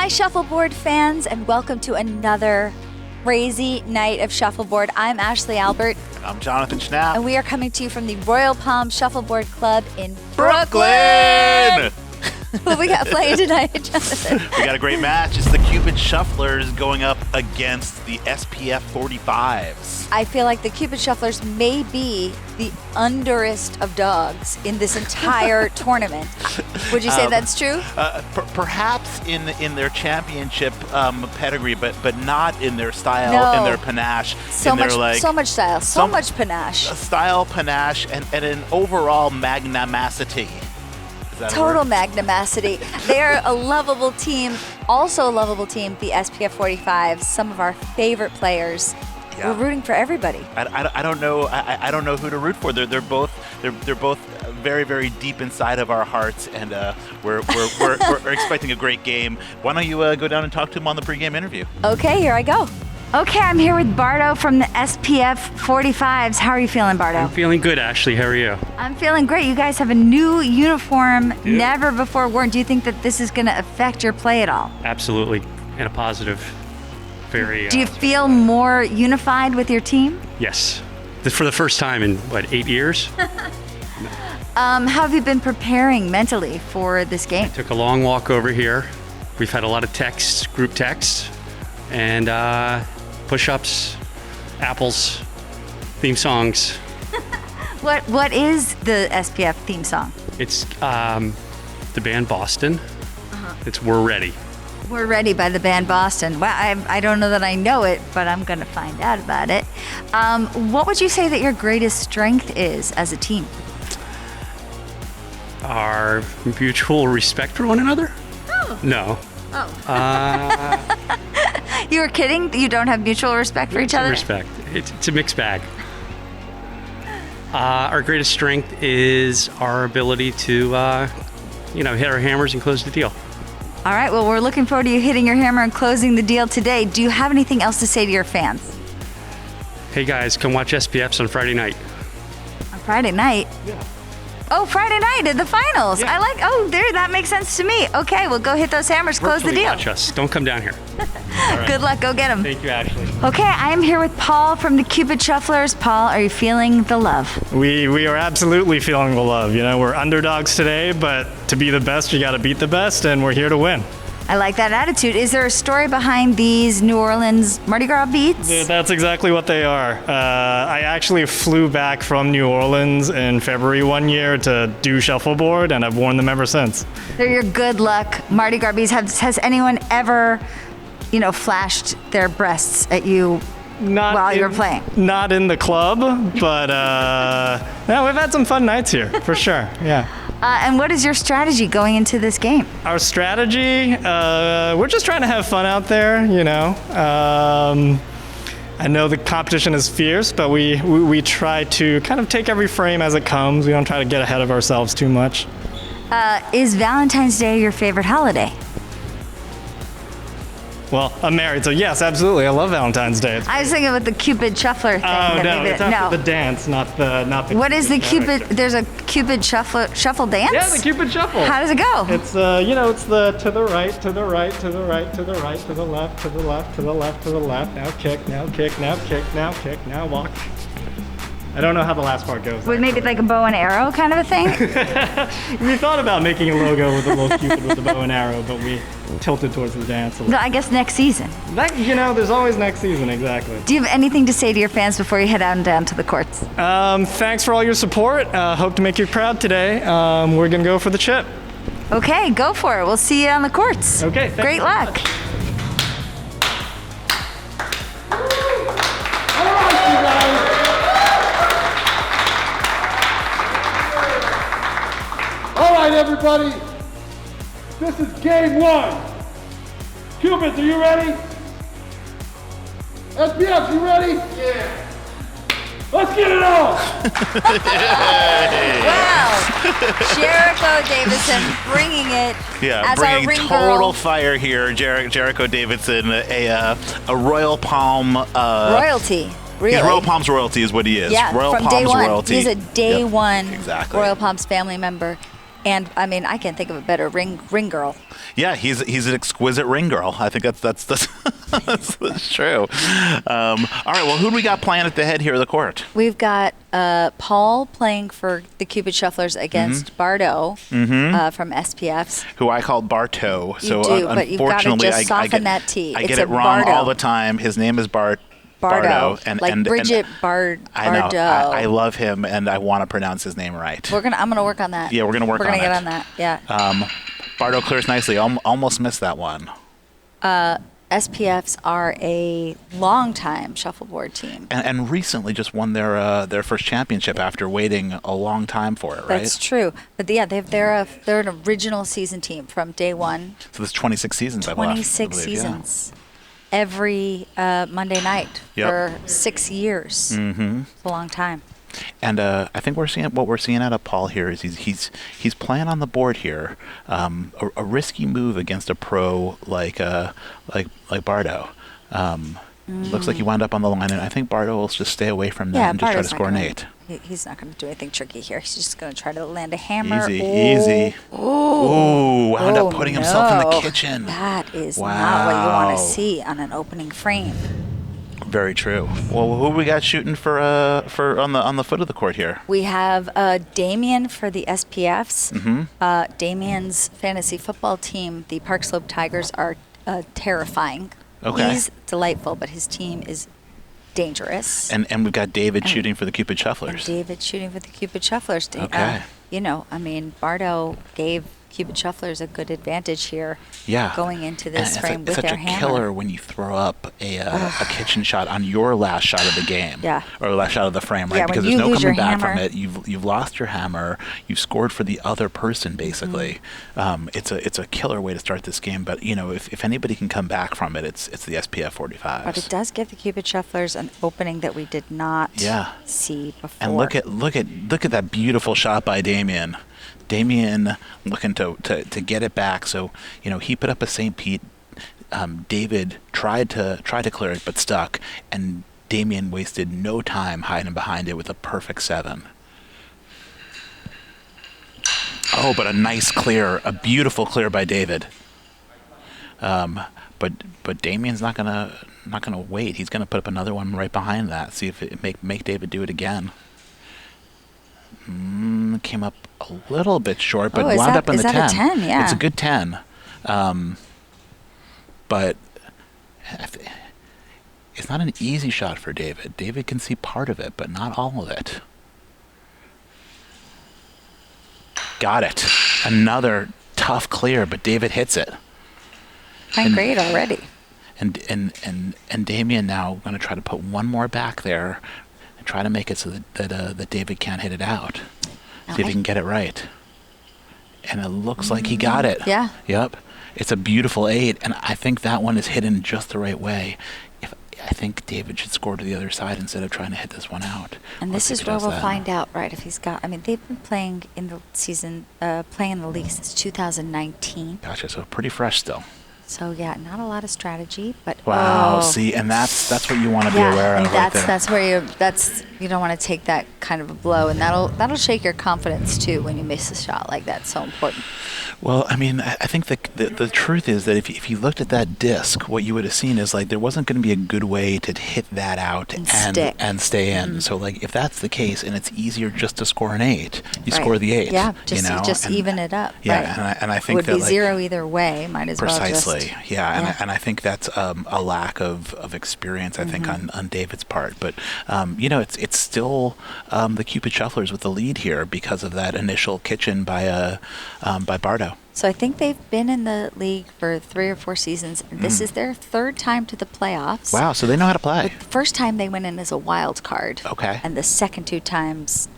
Shuffleboard fans, and welcome to another crazy night of Shuffleboard. I'm Ashley Albert. And I'm Jonathan Schnapp. And we are coming to you from the Royal Palm Shuffleboard Club in Brooklyn! What we got playing tonight, Jonathan? We got a great match. It's the Cupid Shufflers going up against the SPF 45s. I feel like the Cupid Shufflers may be the underest of dogs in this entire tournament. Would you say that's true? Perhaps in their championship pedigree, but not in their style, in their panache. So much style, so much panache. Style, panache, and an overall magnanimity. Total magnanimity. They're a lovable team. Also a lovable team, the SPF 45s, some of our favorite players. Yeah. We're rooting for everybody. I don't know. I don't know who to root for. They're both very, very deep inside of our hearts, and we're expecting a great game. Why don't you go down and talk to him on the pregame interview? Okay, here I go. Okay, I'm here with Bardo from the SPF 45s. How are you feeling, Bardo? I'm feeling good, Ashley. How are you? I'm feeling great. You guys have a new uniform, never before worn. Do you think that this is going to affect your play at all? Absolutely, in a positive, very... Do you feel more unified with your team? Yes. For the first time in, 8 years? How have you been preparing mentally for this game? I took a long walk over here. We've had a lot of texts, group texts, and push-ups, apples, theme songs. What is the SPF theme song? It's the band Boston. It's We're Ready. We're Ready by the band Boston. Well, I don't know that I know it, but I'm going to find out about it. What would you say that your greatest strength is as a team? Our mutual respect for one another? Oh. No. Oh. You were kidding? You don't have mutual respect for each other? Respect. It's a mixed bag. Our greatest strength is our ability to, hit our hammers and close the deal. All right. Well, we're looking forward to you hitting your hammer and closing the deal today. Do you have anything else to say to your fans? Hey, guys, come watch SPFs on Friday night. On Friday night? Yeah. Oh, Friday night at the finals. Yeah. That makes sense to me. Okay, well, go hit those hammers, close the deal. Watch us. Don't come down here. Right. Good luck. Go get them. Thank you, Ashley. Okay, I am here with Paul from the Cupid Shufflers. Paul, are you feeling the love? We are absolutely feeling the love. We're underdogs today, but to be the best, you got to beat the best, and we're here to win. I like that attitude. Is there a story behind these New Orleans Mardi Gras beats? That's exactly what they are. I actually flew back from New Orleans in February one year to do shuffleboard, and I've worn them ever since. They're your good luck Mardi Gras beats. Has anyone ever, flashed their breasts at you while you were playing? Not in the club, but no, we've had some fun nights here, for sure, yeah. And what is your strategy going into this game? Our strategy, we're just trying to have fun out there, I know the competition is fierce, but we try to kind of take every frame as it comes. We don't try to get ahead of ourselves too much. Is Valentine's Day your favorite holiday? Well, I'm married, so yes, absolutely. I love Valentine's Day. I was thinking about the Cupid Shuffler thing. Oh, no, it's after the dance, not the What is the Cupid? There's a Cupid shuffle dance? Yeah, the Cupid Shuffle. How does it go? It's, it's the to the right, to the right, to the right, to the right, to the left, to the left, to the left, to the left. Now kick, now kick, now kick, now kick, now walk. I don't know how the last part goes. With maybe like a bow and arrow kind of a thing? We thought about making a logo with a little Cupid with a bow and arrow, but we tilted towards the dance a little. No, I guess next season. There's always next season, exactly. Do you have anything to say to your fans before you head out and down to the courts? Thanks for all your support. Hope to make you proud today. We're going to go for the chip. Okay, go for it. We'll see you on the courts. Okay, Great luck. Much. All right, everybody, this is game one. Cupids, are you ready? SPF, you ready? Yeah. Let's get it on! Wow. Jericho Davidson bringing it as our ring total girl. fire here. Jericho Davidson, a Royal Palm... royalty. Really? He's Royal Palm's royalty is what he is. Yeah, Royal from Palm's day one. royalty. He's a day one exactly. Royal Palms family member. And I mean, I can't think of a better ring girl. Yeah, he's an exquisite ring girl. I think that's that's true. All right, well, who do we got playing at the head here of the court? We've got Paul playing for the Cupid Shufflers against Bardo from SPFs. Who I called Barto. You do, but you've got to just soften that T. I It's get a it wrong Bardo. all the time. His name is Bardo. Like Bridget Bardo. I know. I love him, and I want to pronounce his name right. I'm gonna work on that. Yeah, we're gonna work on it. We're gonna get on that. Yeah. Bardo clears nicely. Almost missed that one. SPFs are a longtime shuffleboard team. And recently just won their first championship after waiting a long time for it, right? That's true. But yeah, they're an original season team from day one. So there's 26 seasons, I believe. 26 seasons. Every Monday night for 6 years. Mm-hmm. It's a long time. And I think what we're seeing out of Paul here is he's playing on the board here, a risky move against a pro like Bardo. Looks like he wound up on the line, and I think Bardo will just stay away from that and just try to score an 8. He's not going to do anything tricky here. He's just going to try to land a hammer. Easy. Ooh, wound up putting himself in the kitchen. That is not what you want to see on an opening frame. Very true. Well, who we got shooting for on the foot of the court here? We have Damien for the SPFs. Mm-hmm. Damien's fantasy football team, the Park Slope Tigers, are terrifying. Okay. He's delightful, but his team is dangerous. And we've got David shooting for the Cupid Shufflers. David shooting for the Cupid Shufflers. Okay. Bardo gave Cupid Shufflers a good advantage here. Yeah. Going into this frame with their hammer. It's such a killer when you throw up a kitchen shot on your last shot of the game. Yeah. Or last shot of the frame, right? Yeah, because there's no coming back hammer, from it. You've lost your hammer. You've scored for the other person, basically. It's a killer way to start this game. But if anybody can come back from it, it's the SPF 45s. But it does give the Cupid Shufflers an opening that we did not see before. And look at that beautiful shot by Damien. Damien looking to get it back. So he put up a St. Pete. David tried to clear it but stuck, and Damien wasted no time hiding behind it with a perfect 7. Oh, but a nice clear, a beautiful clear by David. But Damien's not gonna wait. He's gonna put up another one right behind that. See if it make David do it again. Came up a little bit short, but wound up in the 10. Is that a 10? Yeah. It's a good 10. But it's not an easy shot for David. David can see part of it, but not all of it. Got it. Another tough clear, but David hits it. Playing great already. And Damien now going to try to put one more back there and try to make it so that David can't hit it out. See if he can get it right. And it looks like he got it. Yeah. Yep. It's a beautiful 8, and I think that one is hidden just the right way. I think David should score to the other side instead of trying to hit this one out. And this is where we'll find out, right, if he's got... I mean, they've been playing in the season, playing in the league since 2019. Gotcha, so pretty fresh still. So, yeah, not a lot of strategy, but... Wow, see, and that's what you want to be aware of right there. That's where you don't want to take that kind of a blow, and that'll shake your confidence, too, when you miss a shot like that. It's so important. Well, I mean, I think the truth is that if you looked at that disc, what you would have seen is like there wasn't going to be a good way to hit that out and stay in. Mm-hmm. So like if that's the case and it's easier just to score an 8, you score the 8. Yeah, just even it up. Yeah, right. and I think would that be 0 either way. Might as precisely. well just... Yeah, and I think that's a lack of experience. I think on David's part, but it's still the Cupid Shufflers with the lead here because of that initial kitchen by Bardo. So I think they've been in the league for 3 or 4 seasons. This is their 3rd time to the playoffs. Wow, so they know how to play. But the first time they went in as a wild card. Okay. And the second 2 times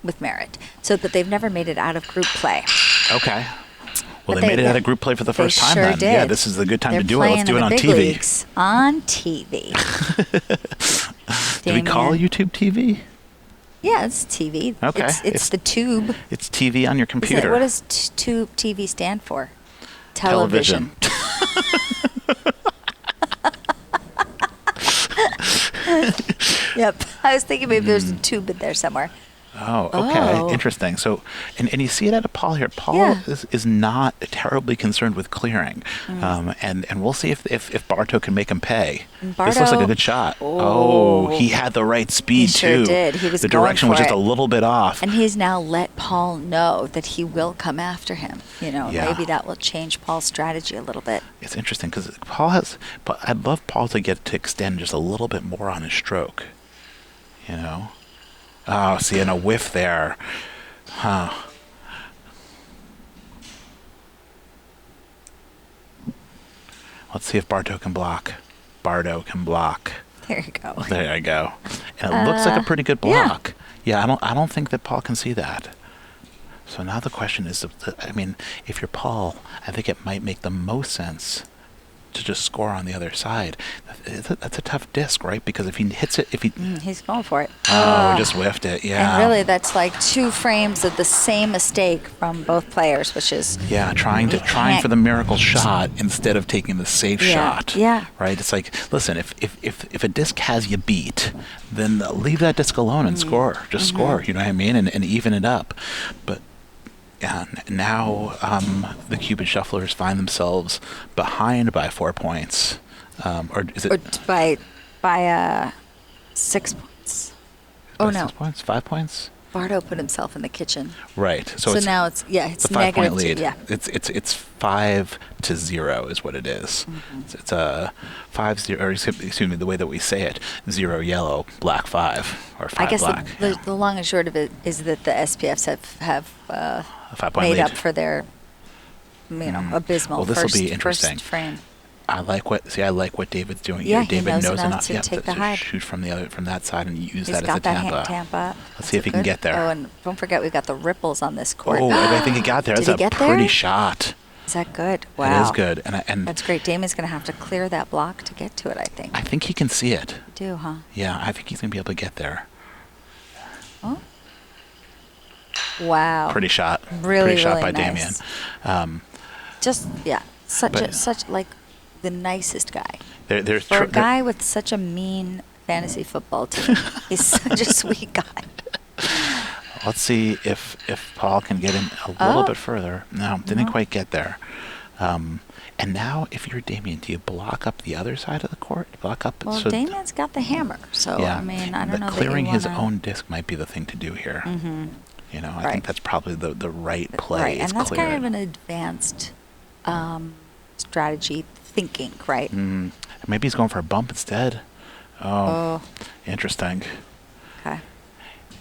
with merit. So that they've never made it out of group play. Okay. Well, they made it out of group play for the first time then. Did. Yeah, this is a good time to do it. Let's do it on TV. Leagues. On TV. Do we call YouTube TV? Yeah, it's TV. Okay. It's the tube. It's TV on your computer. What does tube TV stand for? Television. Yep. I was thinking maybe there's a tube in there somewhere. Oh, okay. Oh. Interesting. So, and you see it out of Paul here. Paul Yeah. is not terribly concerned with clearing. And we'll see if Barto can make him pay. This looks like a Barto- good shot. Oh, he had the right speed, He sure too. did. He was the going direction was for just it. a little bit off. And he's now let Paul know that he will come after him. Yeah. Maybe that will change Paul's strategy a little bit. It's interesting because but I'd love Paul to get to extend just a little bit more on his stroke. Oh, see, and a whiff there. Huh. Let's see if Barto can block. Bardo can block. There you go. There you go. And it looks like a pretty good yeah. block. Yeah, I don't think that Paul can see that. So now the question is, if you're Paul, I think it might make the most sense to just score on the other side. That's a tough disc, right? Because if he hits it, He's going for it. he just whiffed it. Yeah. And really, that's like 2 frames of the same mistake from both players, which is trying for the miracle shot instead of taking the safe shot. Yeah. Right. It's like, listen, if a disc has you beat, then leave that disc alone and score. Just score. You know what I mean? And even it up. But yeah, now the Cupid Shufflers find themselves behind by 4 points, or is it? Or by 6 points. by Oh no, 6 points, 5 points. Bardo put himself in the kitchen. Right. So it's, now it's it's a negative 5-point lead. 2. Yeah. It's 5-0 is what it is. It's a 5-0, or excuse me, the way that we say it: 0 yellow, black 5, or 5 I guess black. the long and short of it is that the SPFs have a 5-point made lead. up for their abysmal Well, this will first, be interesting. first frame. I like what David's doing Yeah, here. he David knows enough to yeah, take the hide. shoot from that side and use He's that as got a that tampa. tampa. Let's see if he can get there. Oh, and don't forget we've got the ripples on this court. Oh, I think he got there. Did That's he a get there? pretty shot. Is that good? Wow. It is good, and That's great. Damien's going to have to clear that block to get to it, I think. I think he can see it. You do, huh? Yeah, I think he's gonna be able to get there. Oh. Wow. Pretty shot. Really, pretty shot really by nice. Damien. Such like the nicest guy. There's For a guy with such a mean fantasy football team, he's such a sweet guy. Let's see if Paul can get him a little Oh. bit further. No, didn't No. quite get there. And now, if you're Damien, do you block up the other side of the court? Block up. Well, so Damien's got the hammer, so yeah, I mean, I don't but know clearing that you his wanna... own disc might be the thing to do here. Mm-hmm. I Right. think that's probably the right play. Right, is and that's clearing. kind of an advanced strategy thinking, right? Maybe he's going for a bump instead. Oh, Interesting. okay.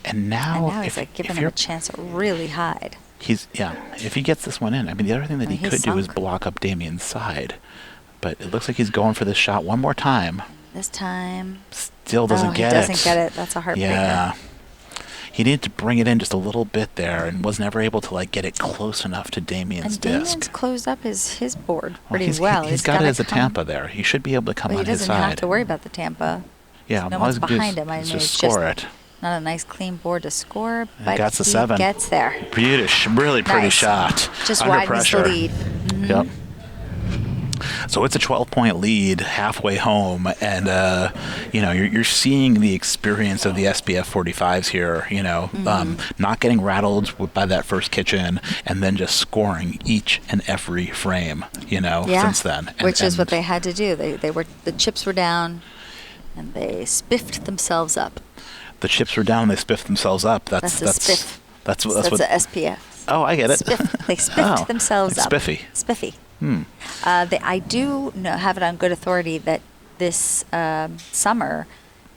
And now, And now he's like giving him a chance to really hide. If he gets this one in, I mean, the other thing that Oh, he he's could do is sunk. block up Damien's side. But it looks like he's going for this shot one more time. This time, Still doesn't get it. He doesn't get it. That's a heartbreaker. Yeah. He needed to bring it in just a little bit there and was never able to get it close enough to Damien's And disc. Damien's closed up his board pretty he's, well. He's got it gotta as a come- tampa there. He should be able to come But he on his doesn't side. have to worry about the tampa. Yeah, No all one's he's gonna do behind is- him. I is mean, just it's just score it. not a nice clean board to score, And but that's a he 7. gets there. Beautiful, really pretty Nice. shot. Just under widens pressure. the lead. Yep. So it's a 12-point lead halfway home, and you're seeing the experience of the SPF 45s here. Not getting rattled by that first kitchen, and then just scoring each and every frame. Since then, Which is what they had to do. The chips were down, and they spiffed themselves up. The chips were down. They spiffed themselves up. That's a spiff. That's That's what. a SPF. Oh, I get it. Spiff. They spiffed Oh, themselves like up. spiffy. Spiffy. I do have it on good authority that this summer,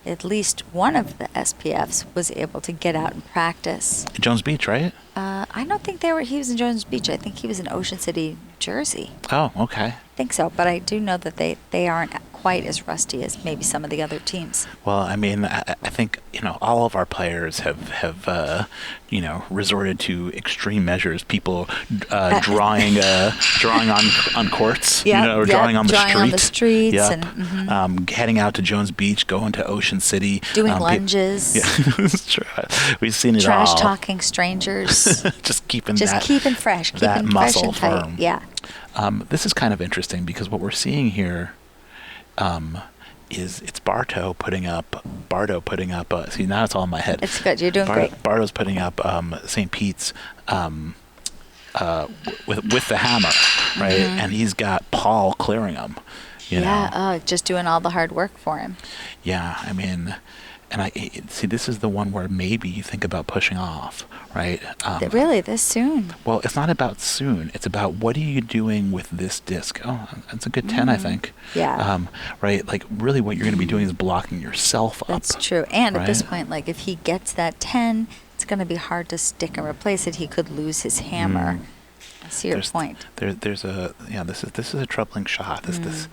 at least one of the SPFs was able to get out and practice. Jones Beach, right? I don't think he was in Jones Beach. I think he was in Ocean City, Jersey. Oh, okay. I think so, but I do know that they aren't quite as rusty as maybe some of the other teams. Well, I mean, I think all of our players have resorted to extreme measures. People drawing on courts, or drawing on the drawing street. on the streets, Yep. and heading out to Jones Beach, going to Ocean City, doing lunges, Yeah, it's true. We've seen it trash all. talking strangers, just keeping keeping fresh, that keeping fresh muscle and tight. firm. Yeah. This is kind of interesting because what we're seeing here it's Bardo putting up. See, now it's all in my head. It's good. You're doing great. Bardo's putting up St. Pete's with the hammer, right? And he's got Paul clearing him. You know? Just doing all the hard work for him. Yeah, I mean, and I see this is the one where maybe you think about pushing off, right? Really, this soon? Well, it's not about soon. It's about what are you doing with this disc? Oh, that's a good 10, I think. Yeah. Right, like really what you're going to be doing is blocking yourself up. That's true. And at this right? point, like if he gets that 10, it's going to be hard to stick and replace it. He could lose his hammer. I see your point. There's a this is a troubling shot. This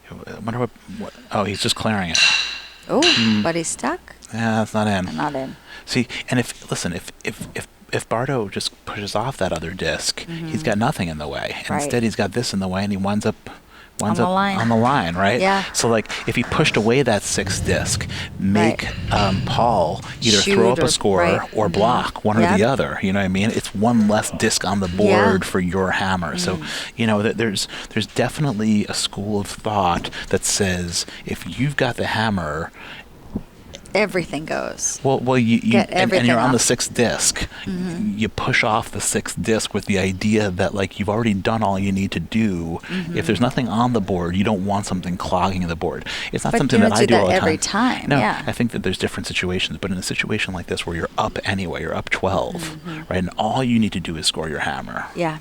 I wonder what oh, he's just clearing it. Oh, but he's stuck. Yeah, that's not in. Not in. See, and if Bardo just pushes off that other disc, he's got nothing in the way. And Right. instead, he's got this in the way, and he winds up On the line. on the line, right? Yeah. So, like, if he pushed away that sixth disc, make Paul either Shoot throw up or- a score right. or block, one or Yep. the other. You know what I mean? It's one less disc on the board for your hammer. So, you know, there's definitely a school of thought that says if you've got the hammer. Everything goes. Well, you Get and everything you're on the off. sixth disc. You push off the sixth disc with the idea that like you've already done all you need to do. If there's nothing on the board, you don't want something clogging the board. It's not But something you that don't I do do that all the every time. time, No, yeah. I think that there's different situations, but in a situation like this where you're up anyway, you're up 12, right, and all you need to do is score your hammer. Yeah.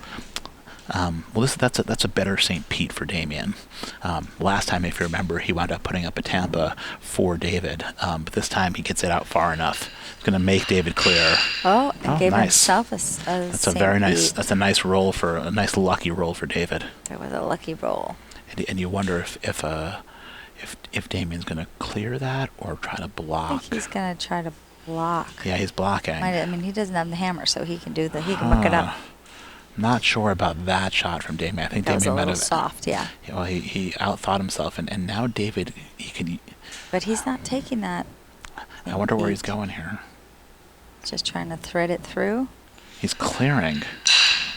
Well, that's a better St. Pete for Damien. Last time, if you remember, he wound up putting up a Tampa for David, but this time he gets it out far enough. It's going to make David clear. Oh, and gave nice. himself a That's a very nice. That's a nice roll for a nice lucky roll for David. That was a lucky roll. And you wonder if Damien's going to clear that or try to I block. think he's going to try to block. Yeah, he's blocking. I mean, he doesn't have the hammer, so he can muck it up. Not sure about that shot from Damien. I think That was a Damien might little have. soft, yeah. Well, he outthought himself, and now David, he could. But he's not taking that. I wonder where he's Beat. going here. Just trying to thread it through. He's clearing.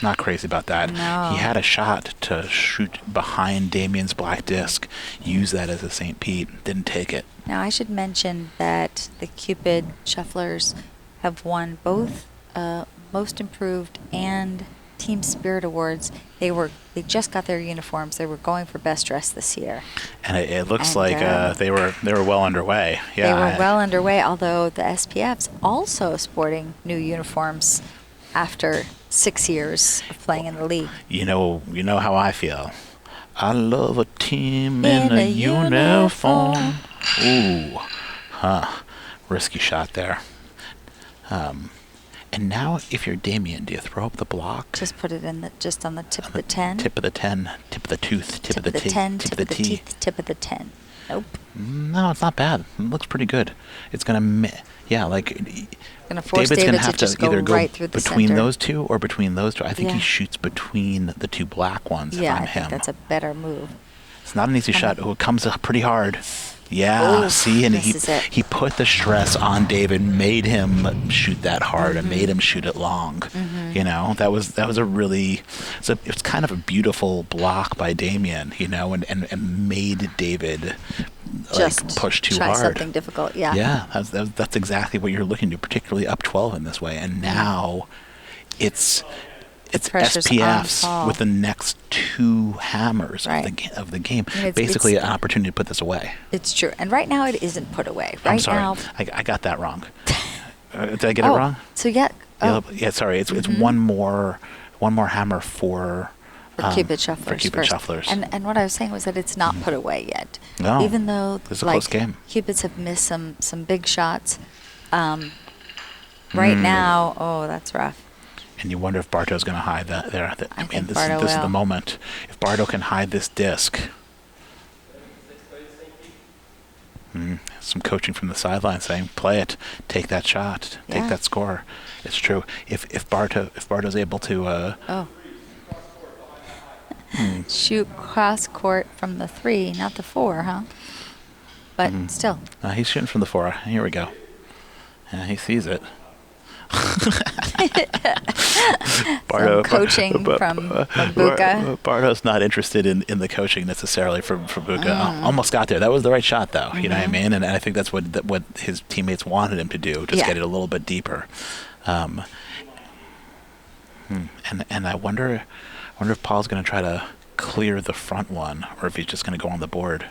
Not crazy about that. No. He had a shot to shoot behind Damien's black disc. Use that as a St. Pete. Didn't take it. Now, I should mention that the Cupid Shufflers have won both Most Improved and Team Spirit Awards. They just got their uniforms. They were going for Best Dress this year. And it looks And, like they were well underway. Yeah. They were well underway, although the SPFs also sporting new uniforms after 6 years of playing in the league. You know how I feel. I love a team in a uniform. Ooh, risky shot there. And now, if you're Damien, do you throw up the block? Just put it just on the tip of the 10. Tip of the 10, tip of the tooth, tip of the teeth, 10, tip of the teeth. teeth, tip of the 10. Nope. No, it's not bad. It looks pretty good. It's gonna, like. Gonna force David's David gonna to have just to either go right through the between center. those two or between those two. I think Yeah. he shoots between the two black ones. Yeah, if I'm I him. think that's a better move. It's not an easy shot. Oh, it comes up pretty hard. Yeah, Oof, see, and misses it. he put the stress on David, made him shoot that hard, and made him shoot it long. You know, that was a really, it's kind of a beautiful block by Damien. You know, and made David Just push too try hard. something difficult. Yeah. Yeah, that's exactly what you're looking to, particularly up 12 in this way. And now, it's pressure's on SPFs Paul. with the next two hammers Right. of the game. I mean, Basically, it's- an opportunity to put this away. It's true. And right now it isn't put away. Right I'm sorry, now. I got that wrong. Did I get it wrong? So yeah. Oh, Yeah, sorry. It's one more hammer for Cupid Shufflers. For Cupid first. Shufflers. And what I was saying was that it's not put away yet. No. Even though It's a close game. Cupids have missed some big shots. Right now, oh, that's rough. And you wonder if Barto's going to hide that there. I mean, think this Barto is the will. moment. If Barto can hide this disc. Some coaching from the sideline saying, "Play it, take that shot, take Yeah. that score." It's true. If Barto's able to, Shoot cross court from the 3, not the 4, huh? But still. he's shooting from the 4. Here we go. Yeah, he sees it. Some coaching from Buka. Bardo's not interested in the coaching necessarily from Buka. Almost got there. That was the right shot, though. You know what I mean? And I think that's what his teammates wanted him to do, just get it a little bit deeper. And I wonder if Paul's going to try to clear the front one, or if he's just going to go on the board.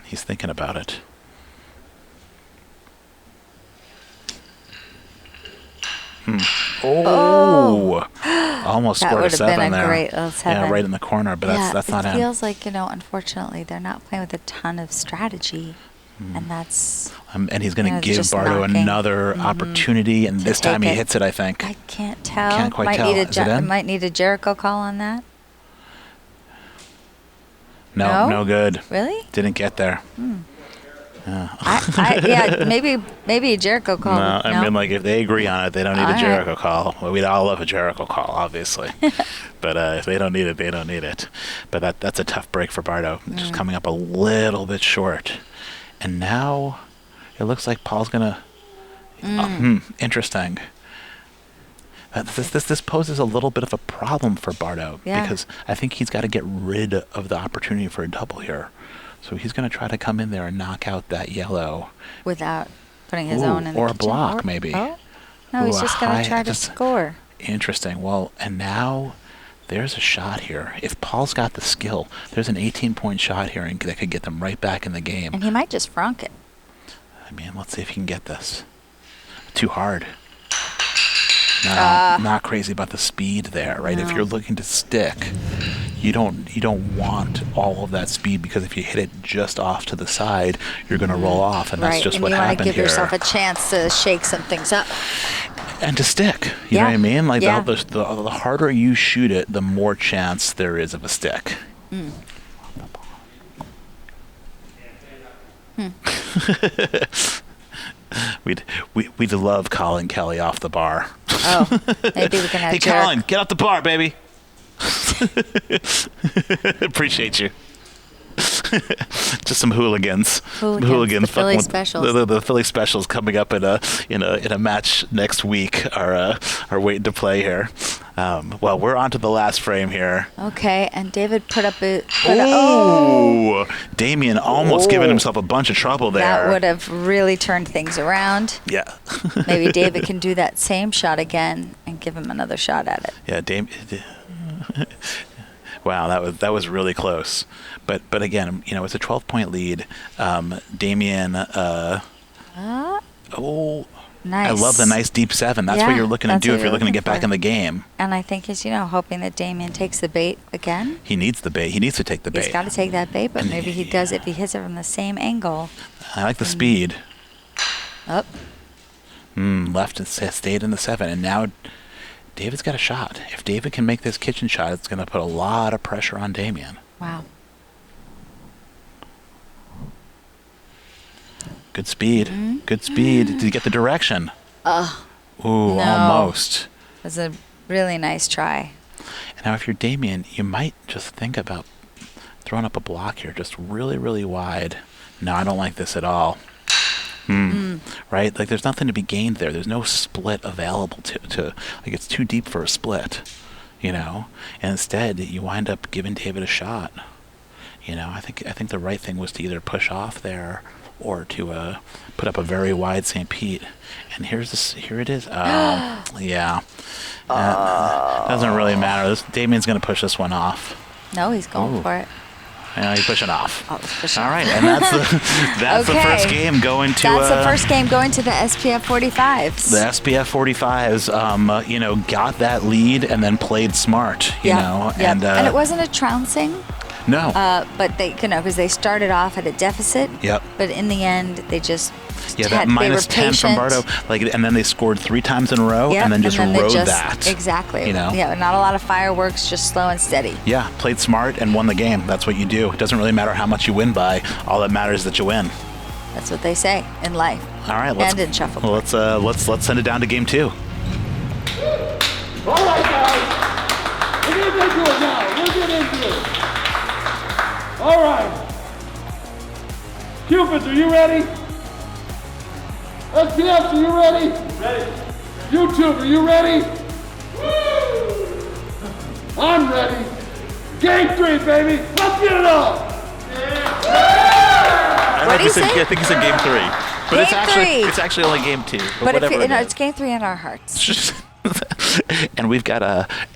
He's thinking about it. Oh! Almost scored a 7 there. Great 7. Yeah, right in the corner, but that's not him. It feels like, unfortunately, they're not playing with a ton of strategy, and that's... and he's going to give Bardo another opportunity, and this time he hits it, I think. I can't tell. Can't quite tell. Is it in? Might need a Jericho call on that. No good. Really? Didn't get there. Maybe a Jericho call. No, I mean, like, if they agree on it, they don't need a Jericho call. Well, we'd all love a Jericho call, obviously. But if they don't need it, they don't need it. But that's a tough break for Bardo. Just coming up a little bit short. And now it looks like Paul's going to... interesting. This poses a little bit of a problem for Bardo, because I think he's got to get rid of the opportunity for a double here. So he's going to try to come in there and knock out that yellow. Without putting his own in the or a kitchen. block, maybe. Oh? No, he's just going to try to score. Interesting. Well, and now there's a shot here. If Paul's got the skill, there's an 18-point shot here that could get them right back in the game. And he might just frunk it. I mean, let's see if he can get this. Too hard. No, not crazy about the speed there, right? No. If you're looking to stick, you don't want all of that speed, because if you hit it just off to the side, you're going to roll off, and that's just what happened here. You want to give yourself a chance to shake some things up. And to stick, you know what I mean? Like the harder you shoot it, the more chance there is of a stick. We'd love Colin Kelly off the bar. Oh, maybe we can have Hey, Colin, get off the bar, baby. Appreciate you. Just some hooligans. The Philly specials. The Philly specials coming up in a match next week are waiting to play here. Well, we're on to the last frame here. Okay, and David put up a... Damien almost giving himself a bunch of trouble there. That would have really turned things around. Yeah. Maybe David can do that same shot again and give him another shot at it. Yeah, wow, that was really close. But again, it's a 12-point lead. Damien, nice. I love the nice deep 7. That's what you're looking to do if you're looking to get back in the game. And I think he's, hoping that Damien takes the bait again. He needs the bait. He needs to take the bait. He's got to take that bait, but maybe he does if he hits it from the same angle. I like the speed. Up. Left and stayed in the 7, and now David's got a shot. If David can make this kitchen shot, it's going to put a lot of pressure on Damien. Wow. Good speed. Good speed. Did you get the direction? Ooh, no. Almost. It was a really nice try. And now if you're Damien, you might just think about throwing up a block here, just really, really wide. No, I don't like this at all. Right? Like, there's nothing to be gained there. There's no split available to like, it's too deep for a split, And instead, you wind up giving David a shot. I think the right thing was to either push off there or to put up a very wide St. Pete. And here it is. Yeah. Doesn't really matter. Damien's going to push this one off. No, he's going for it. Yeah, he's pushing off. Oh, he's pushing All right, and that's the first game going to... That's the first game going to the SPF 45s. The SPF 45s, got that lead and then played smart, And it wasn't a trouncing. No. But they, because they started off at a deficit. Yep. But in the end, they just... that minus 10 from Bardo, and then they scored 3 times in a row, and then just rode that. Exactly. Yeah, not a lot of fireworks, just slow and steady. Yeah, played smart and won the game. That's what you do. It doesn't really matter how much you win by. All that matters is that you win. That's what they say in life. All right, and in Shuffleboard. Let's send it down to game 2. All right, guys. We're gonna get into it now. We'll get into it. All right. Cupids, are you ready? SPFs, are you ready? Ready? YouTube, are you ready? I'm ready. Game 3, baby. Let's get it on. What do you say? I think he said game 3. But Game 3. it's actually only game 2. But if whatever it's game 3 in our hearts. And we've got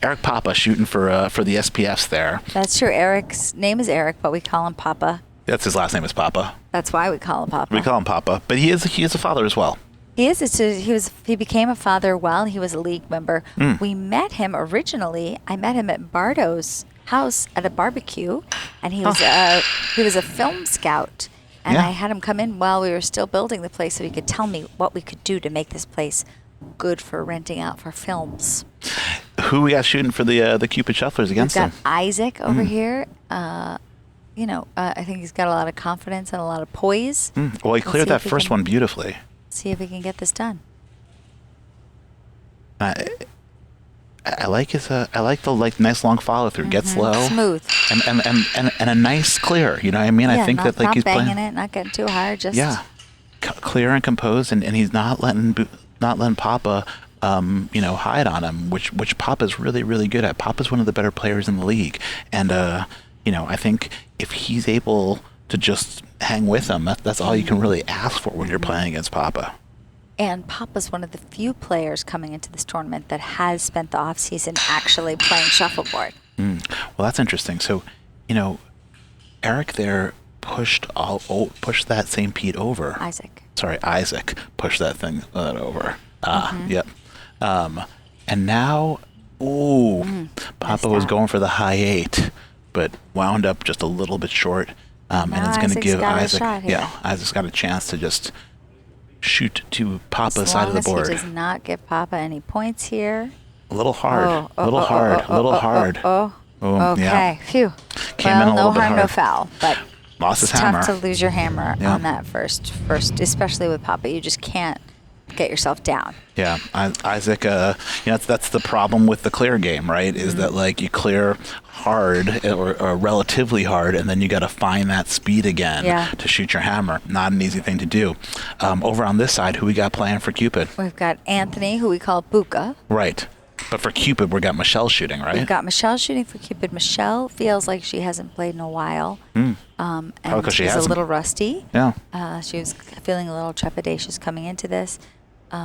Eric Papa shooting for the SPFs there. That's true. Eric's name is Eric, but we call him Papa. That's his last name is Papa. That's why we call him Papa. We call him Papa, but he is a father as well. He is. He became a father while he was a league member. We met him originally. I met him at Bardo's house at a barbecue, and he was a film scout. And Yeah. I had him come in while we were still building the place, so he could tell me what we could do to make this place good for renting out for films. Who we got shooting for the Cupid Shufflers against We've got them? Isaac over here. I think he's got a lot of confidence and a lot of poise. Well, he Let's cleared see that if we first can- one beautifully. See if we can get this done. I like the nice long follow through. Gets low. Smooth. And a nice clear. You know what I mean? Yeah, I think not, that like not he's banging playing. it, not getting too hard. Just Clear and composed, and he's not letting Papa hide on him, which Papa's really, really good at. Papa's one of the better players in the league, and I think if he's able to just hang with him, that's all you can really ask for when you're playing against Papa. And Papa's one of the few players coming into this tournament that has spent the off season actually playing shuffleboard. Well, that's interesting. So, Eric there pushed that St. Pete over. Isaac pushed that thing over. Yep. And now, Papa was going for the high 8, but wound up just a little bit short. And it's going to give Isaac, Isaac's got a chance to just shoot to Papa's side of the board. He does not give Papa any points here. A little hard, a little hard. Okay, Yeah. phew. Came in a no little bit harm, no hard. foul. But Lost his it's hammer. tough to lose your hammer Yeah. on that first, especially with Papa. You just can't get yourself down. Yeah, Isaac. That's the problem with the clear game, right? Is that like you clear hard or relatively hard, and then you got to find that speed again to shoot your hammer. Not an easy thing to do. Over on this side, who we got playing for Cupid? We've got Anthony, who we call Buka. Right. But for Cupid, we got Michelle shooting, right? We've got Michelle shooting for Cupid. Michelle feels like she hasn't played in a while. And Probably 'cause she she's a hasn't. little rusty. Yeah. She was feeling a little trepidatious coming into this.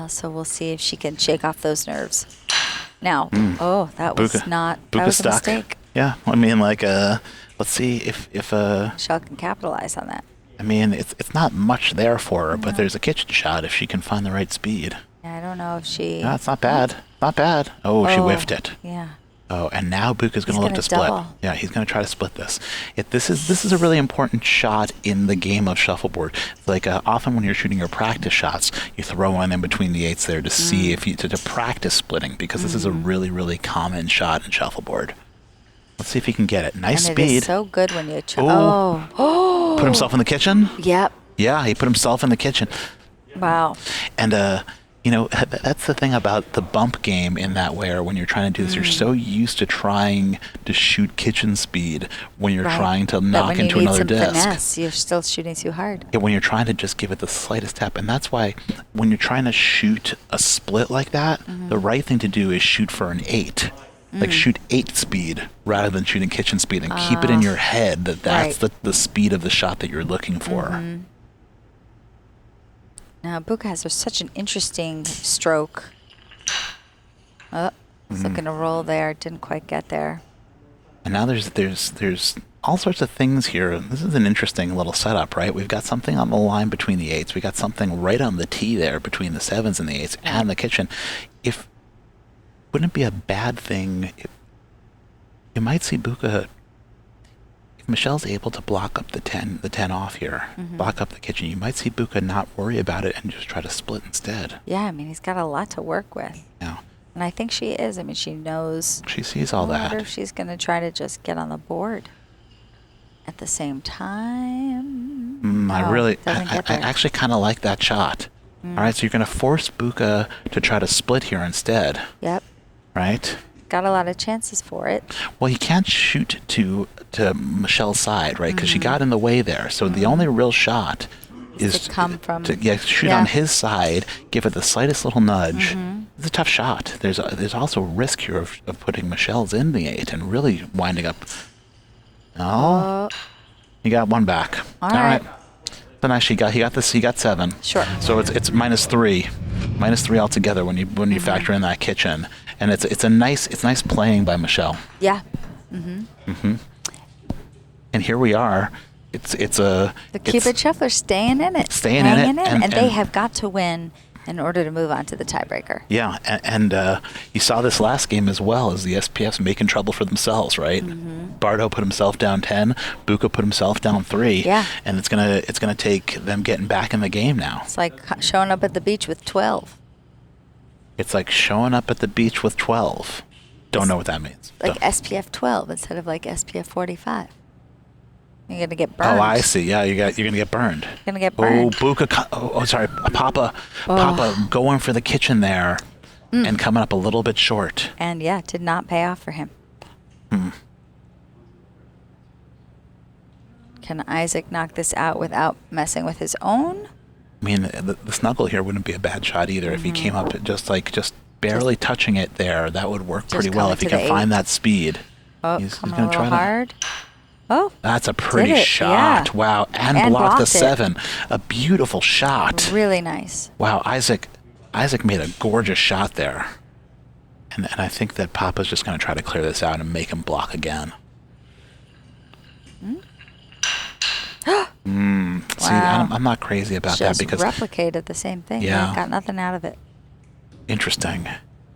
So we'll see if she can shake off those nerves. Now, that was Buka. not that Buka's was a stuck. mistake. Yeah. I mean, let's see if Michelle can capitalize on that. I mean, it's not much there for her, but there's a kitchen shot if she can find the right speed. Yeah, I don't know if she. No, it's not bad. Not bad. Oh, she whiffed it. Yeah. Oh, and now Buka's going to look gonna to split. double. Yeah, he's going to try to split this. This is a really important shot in the game of shuffleboard. It's like often when you're shooting your practice shots, you throw one in between the 8s there to see if to practice splitting, because this is a really, really common shot in shuffleboard. Let's see if he can get it. Nice And speed. it is so good when you try. Oh. Put himself in the kitchen? Yep. Yeah, he put himself in the kitchen. Wow. And that's the thing about the bump game in that where when you're trying to do this, you're so used to trying to shoot kitchen speed when you're trying to knock into another disc. Finesse, you're still shooting too hard. Yeah, when you're trying to just give it the slightest tap. And that's why when you're trying to shoot a split like that, the right thing to do is shoot for an 8. Like shoot 8 speed rather than shooting kitchen speed, and keep it in your head that's the speed of the shot that you're looking for. Now, Buka has such an interesting stroke. It's looking to roll there. Didn't quite get there. And now there's all sorts of things here. This is an interesting little setup, right? We've got something on the line between the 8s. We got something right on the tee there between the 7s and the 8s and the kitchen. Wouldn't it be a bad thing if you might see Buka, if Michelle's able to block up the 10 off here, block up the kitchen, you might see Buka not worry about it and just try to split instead. Yeah, I mean, he's got a lot to work with. Yeah. And I think she is. I mean, she knows. She sees all I wonder that. if she's going to try to just get on the board at the same time. I doesn't get there. actually kind of like that shot. All right, so you're going to force Buka to try to split here instead, Yep. right? Got a lot of chances for it. Well, you can't shoot to Michelle's side, right? Because she got in the way there. So the only real shot to come from. Shoot on his side, give it the slightest little nudge. It's a tough shot. There's also risk here of putting Michelle's in the 8 and really winding up. Oh, he got one back. All right. So nice. He got 7. Sure. So it's -3, -3 altogether when you factor in that kitchen, and it's nice playing by Michelle. Yeah. And here we are. The Cupid Shufflers staying in it. Hanging in it. And they have got to win in order to move on to the tiebreaker. Yeah, and you saw this last game as well as the SPFs making trouble for themselves, right? Bardo put himself down 10, Buka put himself down 3. Yeah. And it's gonna take them getting back in the game now. It's like showing up at the beach with 12. It's like showing up at the beach with 12. Don't know what that means. Like SPF 12 instead of like SPF 45. You're gonna get burned. Oh, I see. Yeah, you're gonna get burned. You're gonna get burned. Oh, Buka. Sorry, Papa going for the kitchen there, and coming up a little bit short. And yeah, did not pay off for him. Can Isaac knock this out without messing with his own? I mean, the snuggle here wouldn't be a bad shot either if he came up just barely touching it there. That would work pretty well if he can find that speed. Oh, He's coming gonna a little hard. Oh, that's a pretty shot. Yeah. Wow, and blocked the 7. A beautiful shot. Really nice. Wow, Isaac made a gorgeous shot there. And I think that Papa's just going to try to clear this out and make him block again. See, Wow. I'm not crazy about Just that because replicated the same thing. Yeah. Got nothing out of it. interesting.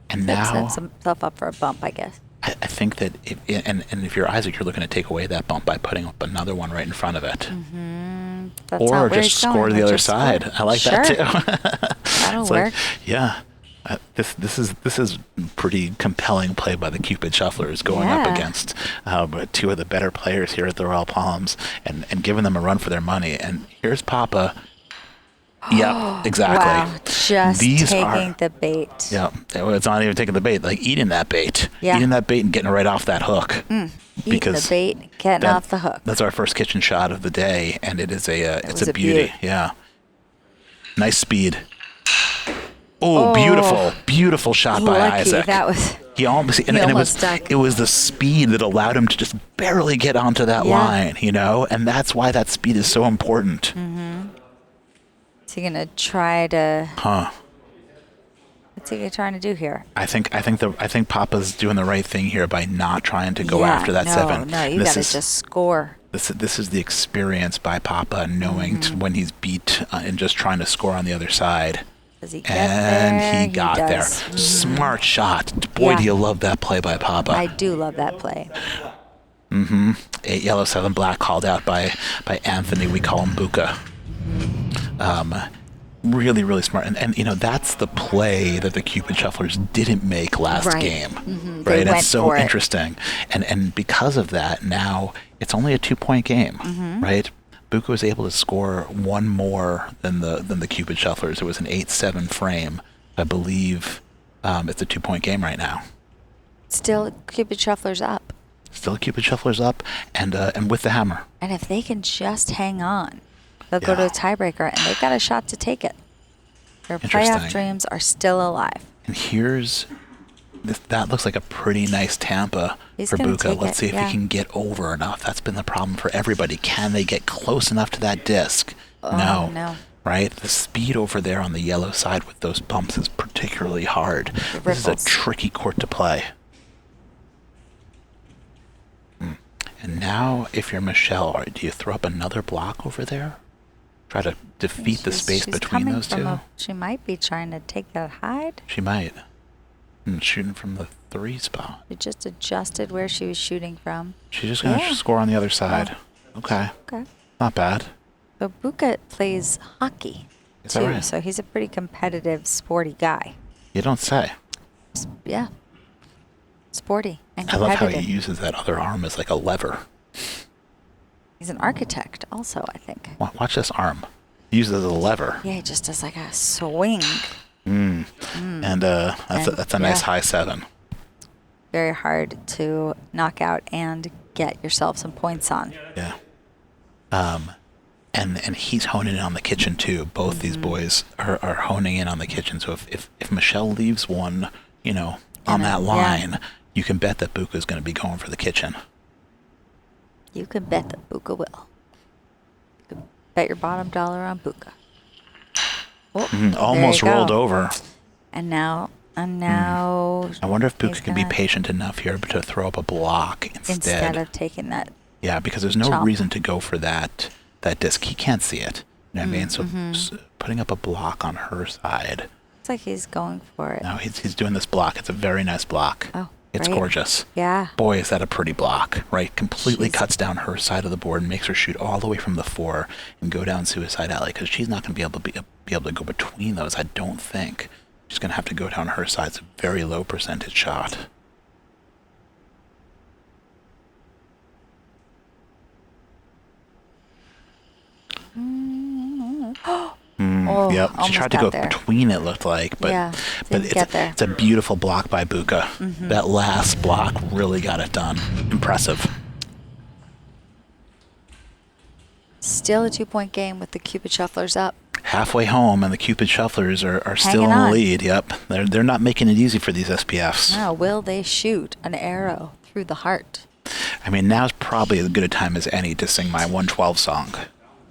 And Set now himself up for a bump, I guess. I think that if you're Isaac, you're looking to take away that bump by putting up another one right in front of it. That's Or not where just he's score going, the other just score. side. I like that Sure. too. That'll It's work. Yeah. This is pretty compelling play by the Cupid Shufflers going up Yeah. against 2 of the better players here at the Royal Palms and giving them a run for their money. And here's Papa. Yep, exactly. Wow, just These taking the bait. Yeah, it's not even taking the bait, like eating that bait. Yeah. Eating that bait and getting it right off that hook. Eating the bait, getting off the hook. That's our first kitchen shot of the day, and it is it's was a a beauty. beaut. Yeah. Nice speed. Oh, beautiful shot by Lucky, Isaac. that was. He almost and almost stuck. it was the speed that allowed him to just barely get onto that Yeah. line, and that's why that speed is so important. Is he gonna try to? Huh. What's he trying to do here? I think Papa's doing the right thing here by not trying to go after that 7. No, you gotta just score. This is the experience by Papa knowing when he's beat and just trying to score on the other side. Does he get And there? he got there. does. Smart shot. Boy, Yeah. do you love that play by Papa. I do love that play. 8 yellow, 7 black called out by Anthony. We call him Buka. Really, really smart. And that's the play that the Cupid Shufflers didn't make last Right. game. They Right? went It's so for it. interesting. And because of that, now it's only a 2-point game, right? Buka was able to score 1 more than the Cupid Shufflers. It was an 8-7 frame. I believe it's a 2-point game right now. Still, Cupid Shuffler's up. Still Cupid Shufflers up and with the hammer. And if they can just hang on, they'll go to a tiebreaker, and they've got a shot to take it. Their playoff Interesting. dreams are still alive. And that looks like a pretty nice Tampa He's for gonna Buka. take Let's it, see if yeah. he can get over enough. That's been the problem for everybody. Can they get close enough to that disc? No. Right? The speed over there on the yellow side with those bumps is particularly hard. This is a ripples. tricky court to play. And now, if you're Michelle, do you throw up another block over there? Try to defeat the space She's between coming those from two? she might be trying to take that hide. She might. And shooting from the 3 spot. She just adjusted where she was shooting from. She's just going to Yeah. score on the other side. Okay. Okay. Not bad. So Buka plays hockey, Is that too. right? So he's a pretty competitive, sporty guy. You don't say. Yeah. Sporty and I love how competitive. he uses that other arm as like a lever. He's an architect also, I think. Watch this arm. He uses it as a lever. Yeah, he just does like a swing. And that's a nice yeah. high 7. Very hard to knock out and get yourself some points on. Yeah. and he's honing in on the kitchen too. Both these boys are honing in on the kitchen. So if Michelle leaves one, on that line, you can bet that Buka's going to be going for the kitchen. You can bet that Buka will. You can bet your bottom dollar on Buka. Oh, Almost rolled over. And now. I wonder if Buka can be patient enough here to throw up a block instead of taking that. Yeah, because there's no reason to go for that disc. He can't see it. You know what I mean? So putting up a block on her side. It's like he's going for it. No, he's doing this block. It's a very nice block. Oh, it's right. gorgeous. Yeah. Boy, is that a pretty block, right? Completely cuts down her side of the board and makes her shoot all the way from the 4 and go down Suicide Alley, because she's not going to be able to go between those, I don't think. She's going to have to go down her side. It's a very low percentage shot. Yep, she tried to go between, it looked like, but it's a beautiful block by Buka. That last block really got it done. Impressive. Still a 2-point game with the Cupid Shufflers up. Halfway home, and the Cupid Shufflers are still in the lead. Yep, they're not making it easy for these SPFs. Now, will they shoot an arrow through the heart? I mean, now's probably as good a time as any to sing my 112 song.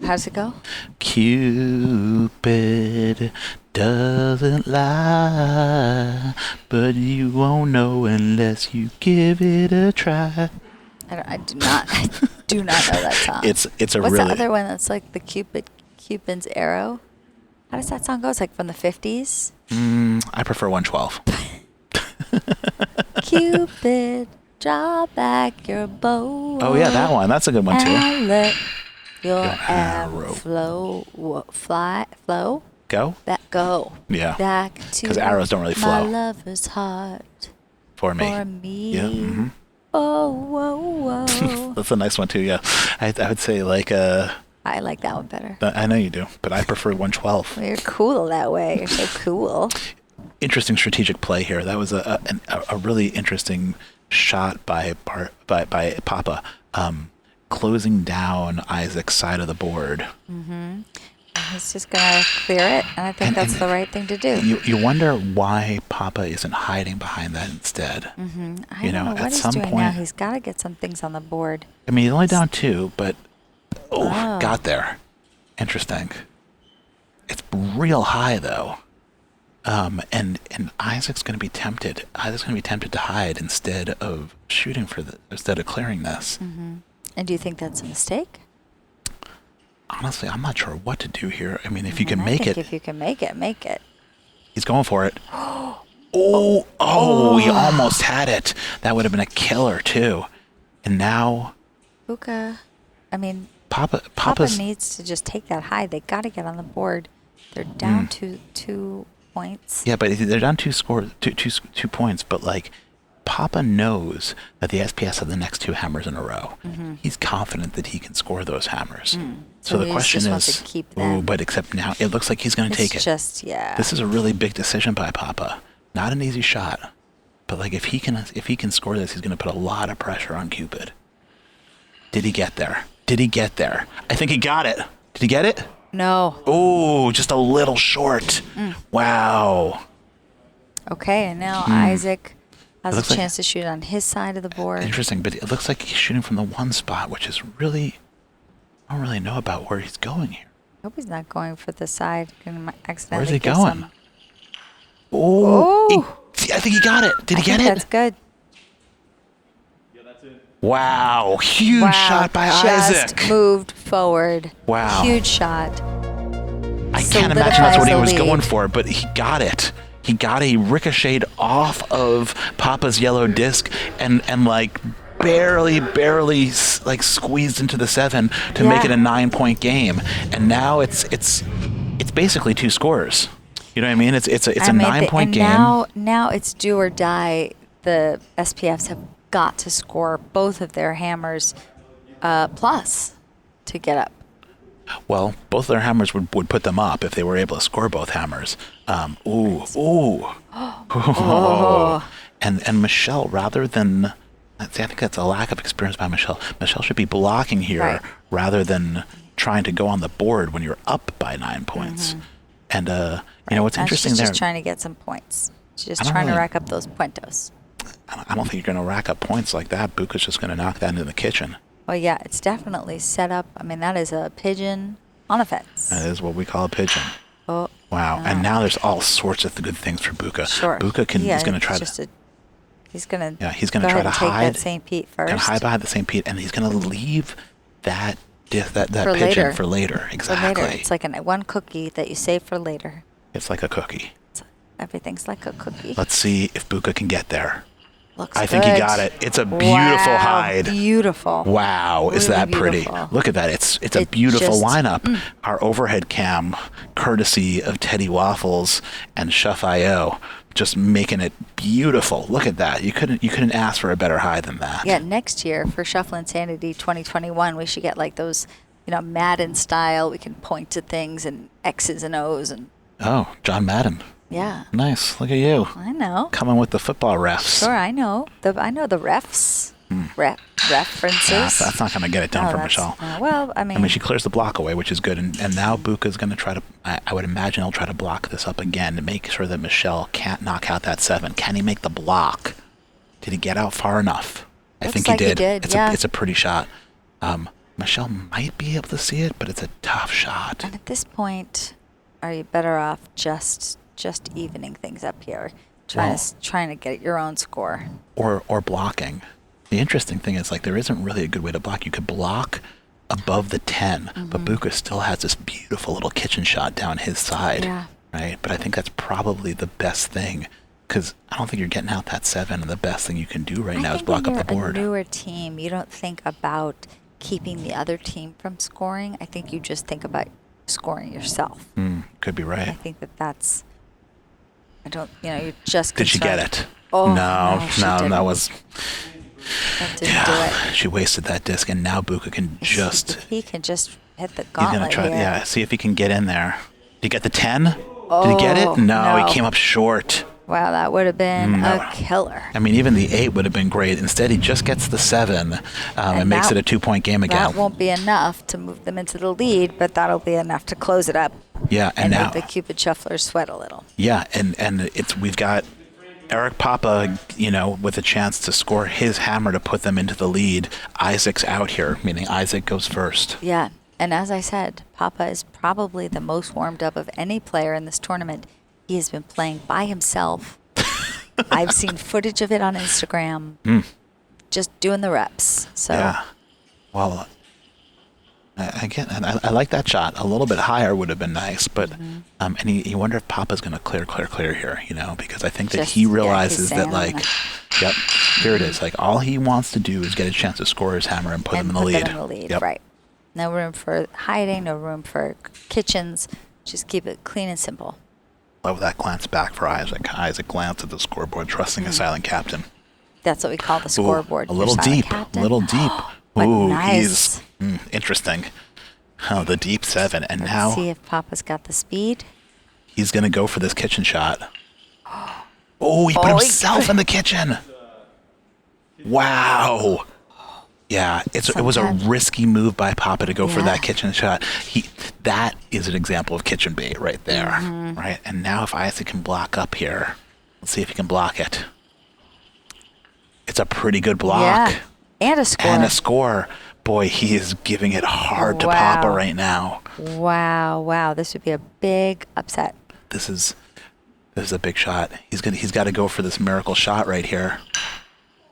How's it go? Cupid doesn't lie, but you won't know unless you give it a try. I do not know that song. It's a What's really... the other one that's like the Cupid's arrow? How does that song go? It's like from the 50s? I prefer 112. Cupid, draw back your bow. Oh yeah, that one. That's a good one too. And let your arrow flow. Flow? Go? Go. Yeah. Back to because arrows don't really my flow. lover's heart. For me. Yeah. Mm-hmm. Oh, whoa, whoa. That's a nice one too. Yeah, I would say like I like that one better. I know you do, but I prefer 112. You're cool that way. You're so cool. Interesting strategic play here. That was a really interesting shot by Papa, closing down Isaac's side of the board. Mm-hmm. He's just gonna clear it, and I think that's the right thing to do. You wonder why Papa isn't hiding behind that instead. Mm-hmm. I don't know what at he's some doing point, now. He's got to get some things on the board. I mean, he's only down 2, but got there. Interesting. It's real high though, and Isaac's going to be tempted. Isaac's going to be tempted to hide instead of shooting instead of clearing this. Mm-hmm. And do you think that's a mistake? Honestly, I'm not sure what to do here. I mean, if you can make it. If you can make it, make it. He's going for it. He almost had it. That would have been a killer too. And now Buka, I mean, Papa needs to just take that high. They got to get on the board. They're down to 2 points. Yeah, but they're down 2 points, but like Papa knows that the SPS have the next 2 hammers in a row. Mm-hmm. He's confident that he can score those hammers. So the question is, but except now it looks like he's going to take it. This is a really big decision by Papa. Not an easy shot, but like if he can score this, he's going to put a lot of pressure on Cupid. Did he get there? I think he got it. Did he get it? No. Oh, just a little short. Wow. Okay, and now Isaac has a chance to shoot on his side of the board. Interesting, but it looks like he's shooting from the 1 spot, which is really, I don't really know about where he's going here. I hope he's not going for the side. Where's he going? Oh, I think he got it. Did he get it? That's good. Yeah, that's it. Wow, huge shot by Isaac. Just moved forward. Wow. Huge shot. I can't imagine that's what he was going for, but he got it. He ricocheted off of Papa's yellow disc and like barely like squeezed into the 7 to make it a 9-point game. And now it's basically 2 scores. You know what I mean? It's a 9-point game. Now it's do or die. The SPFs have got to score both of their hammers plus to get up. Well, both of their hammers would put them up if they were able to score both hammers. And Michelle, rather than See, I think that's a lack of experience by Michelle. Michelle should be blocking here Right. rather than trying to go on the board when you're up by 9 points. And you know what's And interesting she's there? just trying to get some points. She's I just don't trying to really- rack up those puentos. I don't think you're going to rack up points like that. Buka's just going to knock that into the kitchen. Well, yeah, it's definitely set up. I mean, that is a pigeon on a fence. That is what we call a pigeon. Oh, Wow. And now there's all sorts of good things for Buka. sure. Buka Yeah, is going to it's try just to. he's going to. He's going to try to take hide. that St. Pete first. Going to hide behind the St. Pete, and he's going to leave that that For pigeon later. for later. For Exactly. later. It's like one cookie that you save for later. It's like a cookie. Everything's like a cookie. Let's see if Buka can get there. Looks I think he good. got it. It's a beautiful Wow, hide. Beautiful. Wow, is Really that pretty? beautiful. Look at that. It's a It beautiful just- lineup. Our overhead cam, courtesy of Teddy Waffles and Shuff.io, just making it beautiful. Look at that. You couldn't ask for a better hide than that. Yeah, next year for Shufflinsanity 2021, we should get like those, Madden style. We can point to things and X's and O's and Oh, John Madden. yeah. Nice. Look at you. I know. Coming with the football refs. Sure, I know. I know the refs. References. Yeah, that's not going to get it done No, for that's- Michelle. no. Well, I mean, She clears the block away, which is good. And now Buka's going to try to, I would imagine he'll try to block this up again to make sure that Michelle can't knock out that 7. Can he make the block? Did he get out far enough? I Looks think like he he did. did, yeah. It's a pretty shot. Michelle might be able to see it, but it's a tough shot. and at this point, are you better off just evening things up here, trying to get your own score? Or blocking. The interesting thing is, there isn't really a good way to block. You could block above the 10, but Buka still has this beautiful little kitchen shot down his side. Yeah. Right? But I think that's probably the best thing, because I don't think you're getting out that 7, and the best thing you can do right now is block up the When board. you're a newer team, you don't think about keeping the other team from scoring. I think you just think about scoring yourself. Could be I right. think that's. I don't. You're just. Did she get concerned. it? Oh, no, she that didn't. was. That didn't do it. She wasted that disc, and now Buka can just. If he can just hit the He's gonna gauntlet try. here. Yeah, see if he can get in there. Did he get the 10? Did he get it? Oh, No, no. he came up short. Wow, that would have been No. a killer. I mean, even the 8 would have been great. Instead, he just gets the 7 and makes it a 2-point game again. That won't be enough to move them into the lead, but that'll be enough to close it up Yeah, and now, make the Cupid Shufflers sweat a little. yeah, and we've got Eric Papa, with a chance to score his hammer to put them into the lead. Isaac's out here, meaning Isaac goes first. Yeah, and as I said, Papa is probably the most warmed up of any player in this tournament. He has been playing by himself. I've seen footage of it on Instagram. Just doing the reps. So Yeah. Well, I like that shot. A little bit higher would have been nice, but and you wonder if Papa's going to clear here, because I think that Just- he yeah, realizes he's that saying, yep, here it is. All he wants to do is get a chance to score his hammer and put him in the put lead. them in the lead, Yep. right. No room for hiding, no room for kitchens. Just keep it clean and simple. Love that glance back for Isaac. Isaac glanced at the scoreboard, trusting a silent captain. That's what we call the Ooh, scoreboard. a Your little silent deep. captain. A little deep. But Ooh, nice. he's interesting. Oh, the deep 7, and Let's now see if Papa's got the speed. he's going to go for this kitchen shot. Oh, he put himself in the kitchen. Wow. Yeah, it was a Sometimes- risky move by Papa to go for Yeah. that kitchen shot. That is an example of kitchen bait right there, Mm-hmm. right? And now if Isaac can block up here, let's see if he can block it. It's a pretty good block. Yeah. And a score. And a score. Boy, he is giving it hard to Wow. Papa right now. Wow. This would be a big upset. This is a big shot. He's got to go for this miracle shot right here.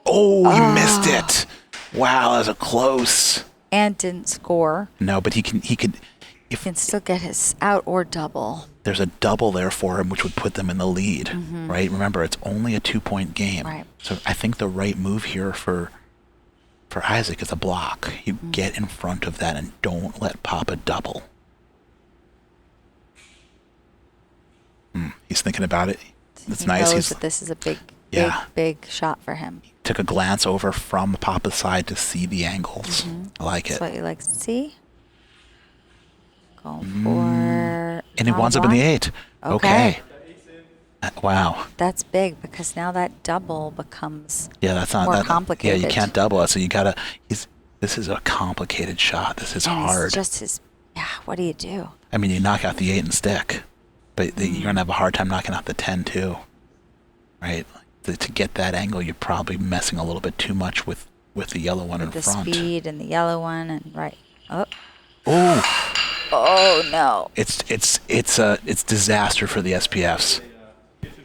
Oh, he missed it. Wow, that was a close. And didn't score. No, but he could. He can still get his out or double. There's a double there for him, which would put them in the lead, right? Remember, it's only a 2-point game. Right. So I think the right move here for Isaac is a block. You get in front of that and don't let Papa double. He's thinking about it. It's He nice. knows that this is a big Yeah. big shot for him. Took a glance over from Papa's side to see the angles. I like That's it. what you like to see. Going for And he winds up in the 8. Okay. Wow. That's big because now that double becomes Yeah, that's not more that. complicated. Yeah, you can't double it. So you gotta. This is a complicated shot. This is and hard. It's just his. Yeah. What do you do? I mean, you knock out the 8 and stick, but you're gonna have a hard time knocking out the 10 too, right? To get that angle, you're probably messing a little bit too much with the yellow one in The front. speed and the yellow one and right. Oh. Oh, Oh no. it's disaster for the SPFs.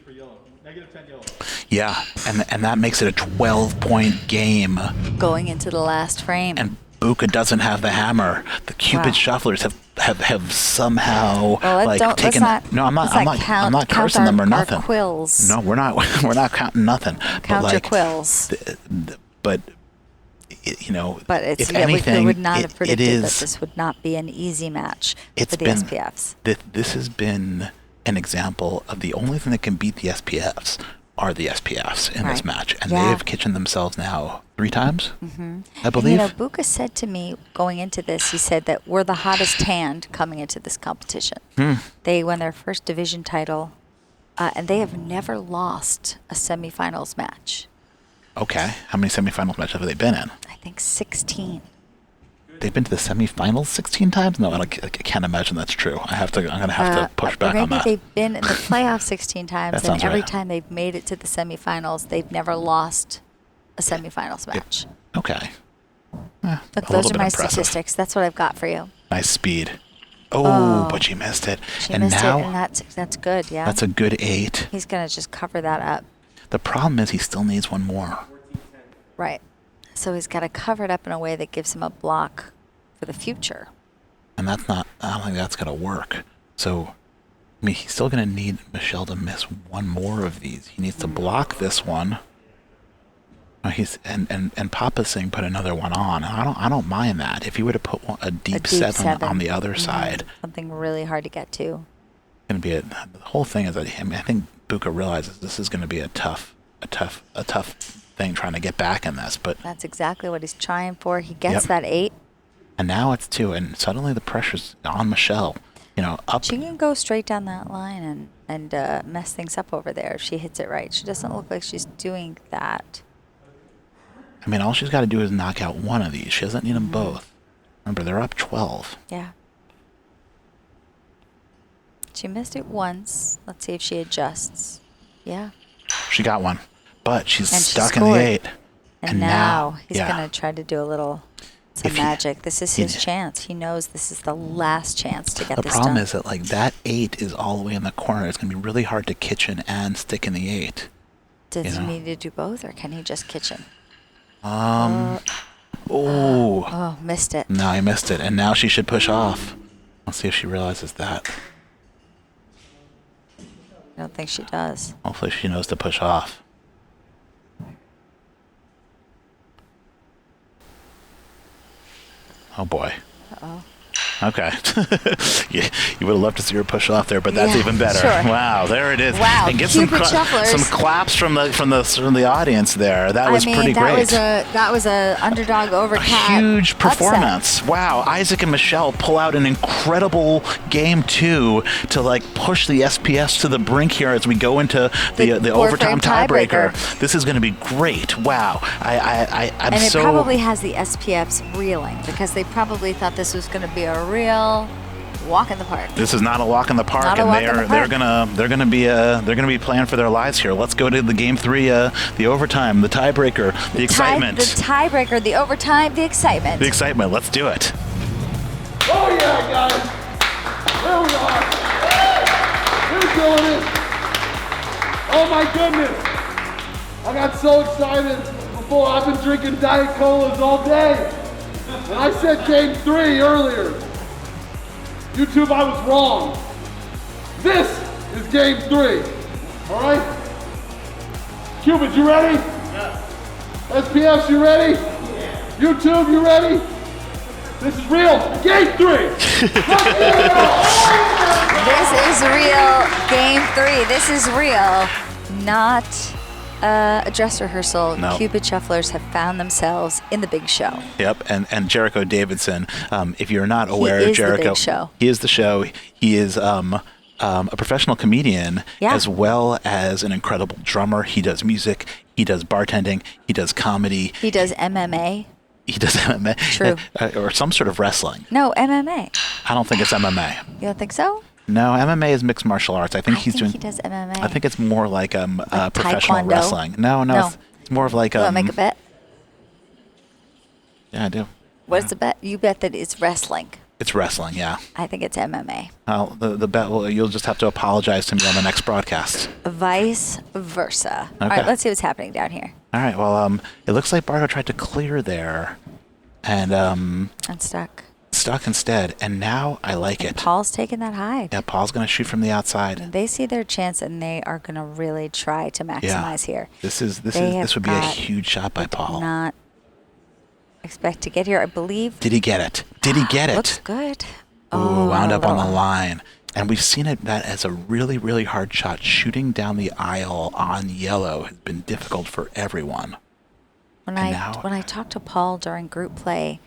For yellow. -10 yellow. Yeah, and that makes it a 12-point game. Going into the last frame. And Buka doesn't have the hammer. The Cupid Shufflers have somehow taken. No, I'm not cursing them or nothing. Our quills. No, we're not counting nothing. Count but your quills. But But it's if anything, we would not have predicted that is, this would not be an easy match it's for the been, SPFs. This has been an example of the only thing that can beat the SPFs are the SPFs in this Right. match, and Yeah. they have kitchened themselves now 3 times, I And, believe. Buka said to me going into this, he said that we're the hottest hand coming into this competition. They won their first division title, and they have never lost a semifinals match. Okay, how many semifinals matches have they been in? I think 16. They've been to the semifinals 16 times? No, I can't imagine that's true. I'm gonna have to push back maybe on that. they've been in the playoffs 16 times, That and sounds every right. time they've made it to the semifinals, they've never lost a semifinals match. Okay. Look, a those little are bit my impressive. statistics. That's what I've got for you. Nice speed. Oh, but she missed it. She and missed now it, and that's good, yeah? that's a good 8. He's going to just cover that up. The problem is he still needs one more. Right. So he's got to cover it up in a way that gives him a block for the future. And I don't think that's going to work. So, I mean, he's still going to need Michelle to miss one more of these. He needs to block this one. And Papa's saying put another one on. I don't mind that. If he were to put a deep 7 on the other side, Something really hard to get to. going to be the whole thing is that I think Buka realizes this is going to be a tough thing trying to get back in this. But That's exactly what he's trying for. He gets Yep. that 8. and now it's 2, and suddenly the pressure's on Michelle. Up. She can go straight down that line and mess things up over there if she hits it right. She doesn't look like she's doing that. I mean, all she's got to do is knock out one of these. She doesn't need them both. Remember, they're up 12. Yeah. She missed it once. Let's see if she adjusts. Yeah. She got one, but she's And she stuck in the scored. 8. And now he's yeah. going to try to do a little some If he- magic. This is his chance. He knows this is the last chance to get The this problem done. is that that 8 is all the way in the corner. It's going to be really hard to kitchen and stick in the 8. Does you he know. need to do both, or can he just kitchen? Oh, Oh, missed it. no, I missed it, and now she should push off. Let's see if she realizes that. I don't think she does. Hopefully, she knows to push off. Oh boy. Uh-oh. Okay. You would have loved to see her push off there, but that's Yeah, even better. sure. Wow, there it is. Wow, and get Cupid Shufflers. some claps from the audience there. That was pretty great. That was a underdog over A cat huge upset. performance. Wow, Isaac and Michelle pull out an incredible game 2 to push the SPFs to the brink here as we go into the overtime four-frame tiebreaker. This is going to be great. Wow, I'm And it so probably has the SPFs reeling because they probably thought this was going to be a real walk in the park. This is not a walk in the park, Not a and walk in the they're gonna be playing for their lives here. Let's go to the game 3, the overtime, the tiebreaker, the excitement, The tiebreaker, the overtime, the excitement. the excitement. Let's do it. Oh yeah, guys. Here we are. We're doing it. Oh my goodness. I got so excited before. I've been drinking Diet Colas all day. And I said game 3 earlier. YouTube, I was wrong. This is game 3. All right? Cupid, you ready? Yes. SPFs, you ready? Yeah. YouTube, you ready? This is real. Game 3. This is real. Game 3. This is real. Not a dress rehearsal. No. Cupid Shufflers have found themselves in the big show. Yep, and Jericho Davidson. If you're not aware is of the Jericho, big show. he is the show. He is a professional comedian Yeah. as well as an incredible drummer. He does music. He does bartending. He does comedy. He does MMA. He does MMA. True. Or some sort of wrestling. No, MMA. I don't think it's MMA. You don't think so? No, MMA is mixed martial arts. I think I he's think doing. he does MMA. I think it's more like professional taekwondo? wrestling. No, No. It's more of like You want to make a bet? Yeah, I do. What is the bet? You bet that it's wrestling. It's wrestling. Yeah. I think it's MMA. Well, the bet. Well, you'll just have to apologize to me on the next broadcast. Vice versa. All Okay. right, let's see what's happening down here. All right. Well, it looks like Bardo tried to clear there, and Unstuck. stuck instead. And now I like it. Paul's taking that hide. Yeah, Paul's gonna shoot from the outside. They see their chance and they are going to really try to maximize here. This They would be a have got- huge shot by Paul. Not expect to get here. I believe. Did he get it? Did he get it? Looks good. Ooh, wound up on the little- line. And we've seen that as a really, really hard shot. Shooting down the aisle on yellow has been difficult for everyone. When And I now- when I talked to Paul during group play,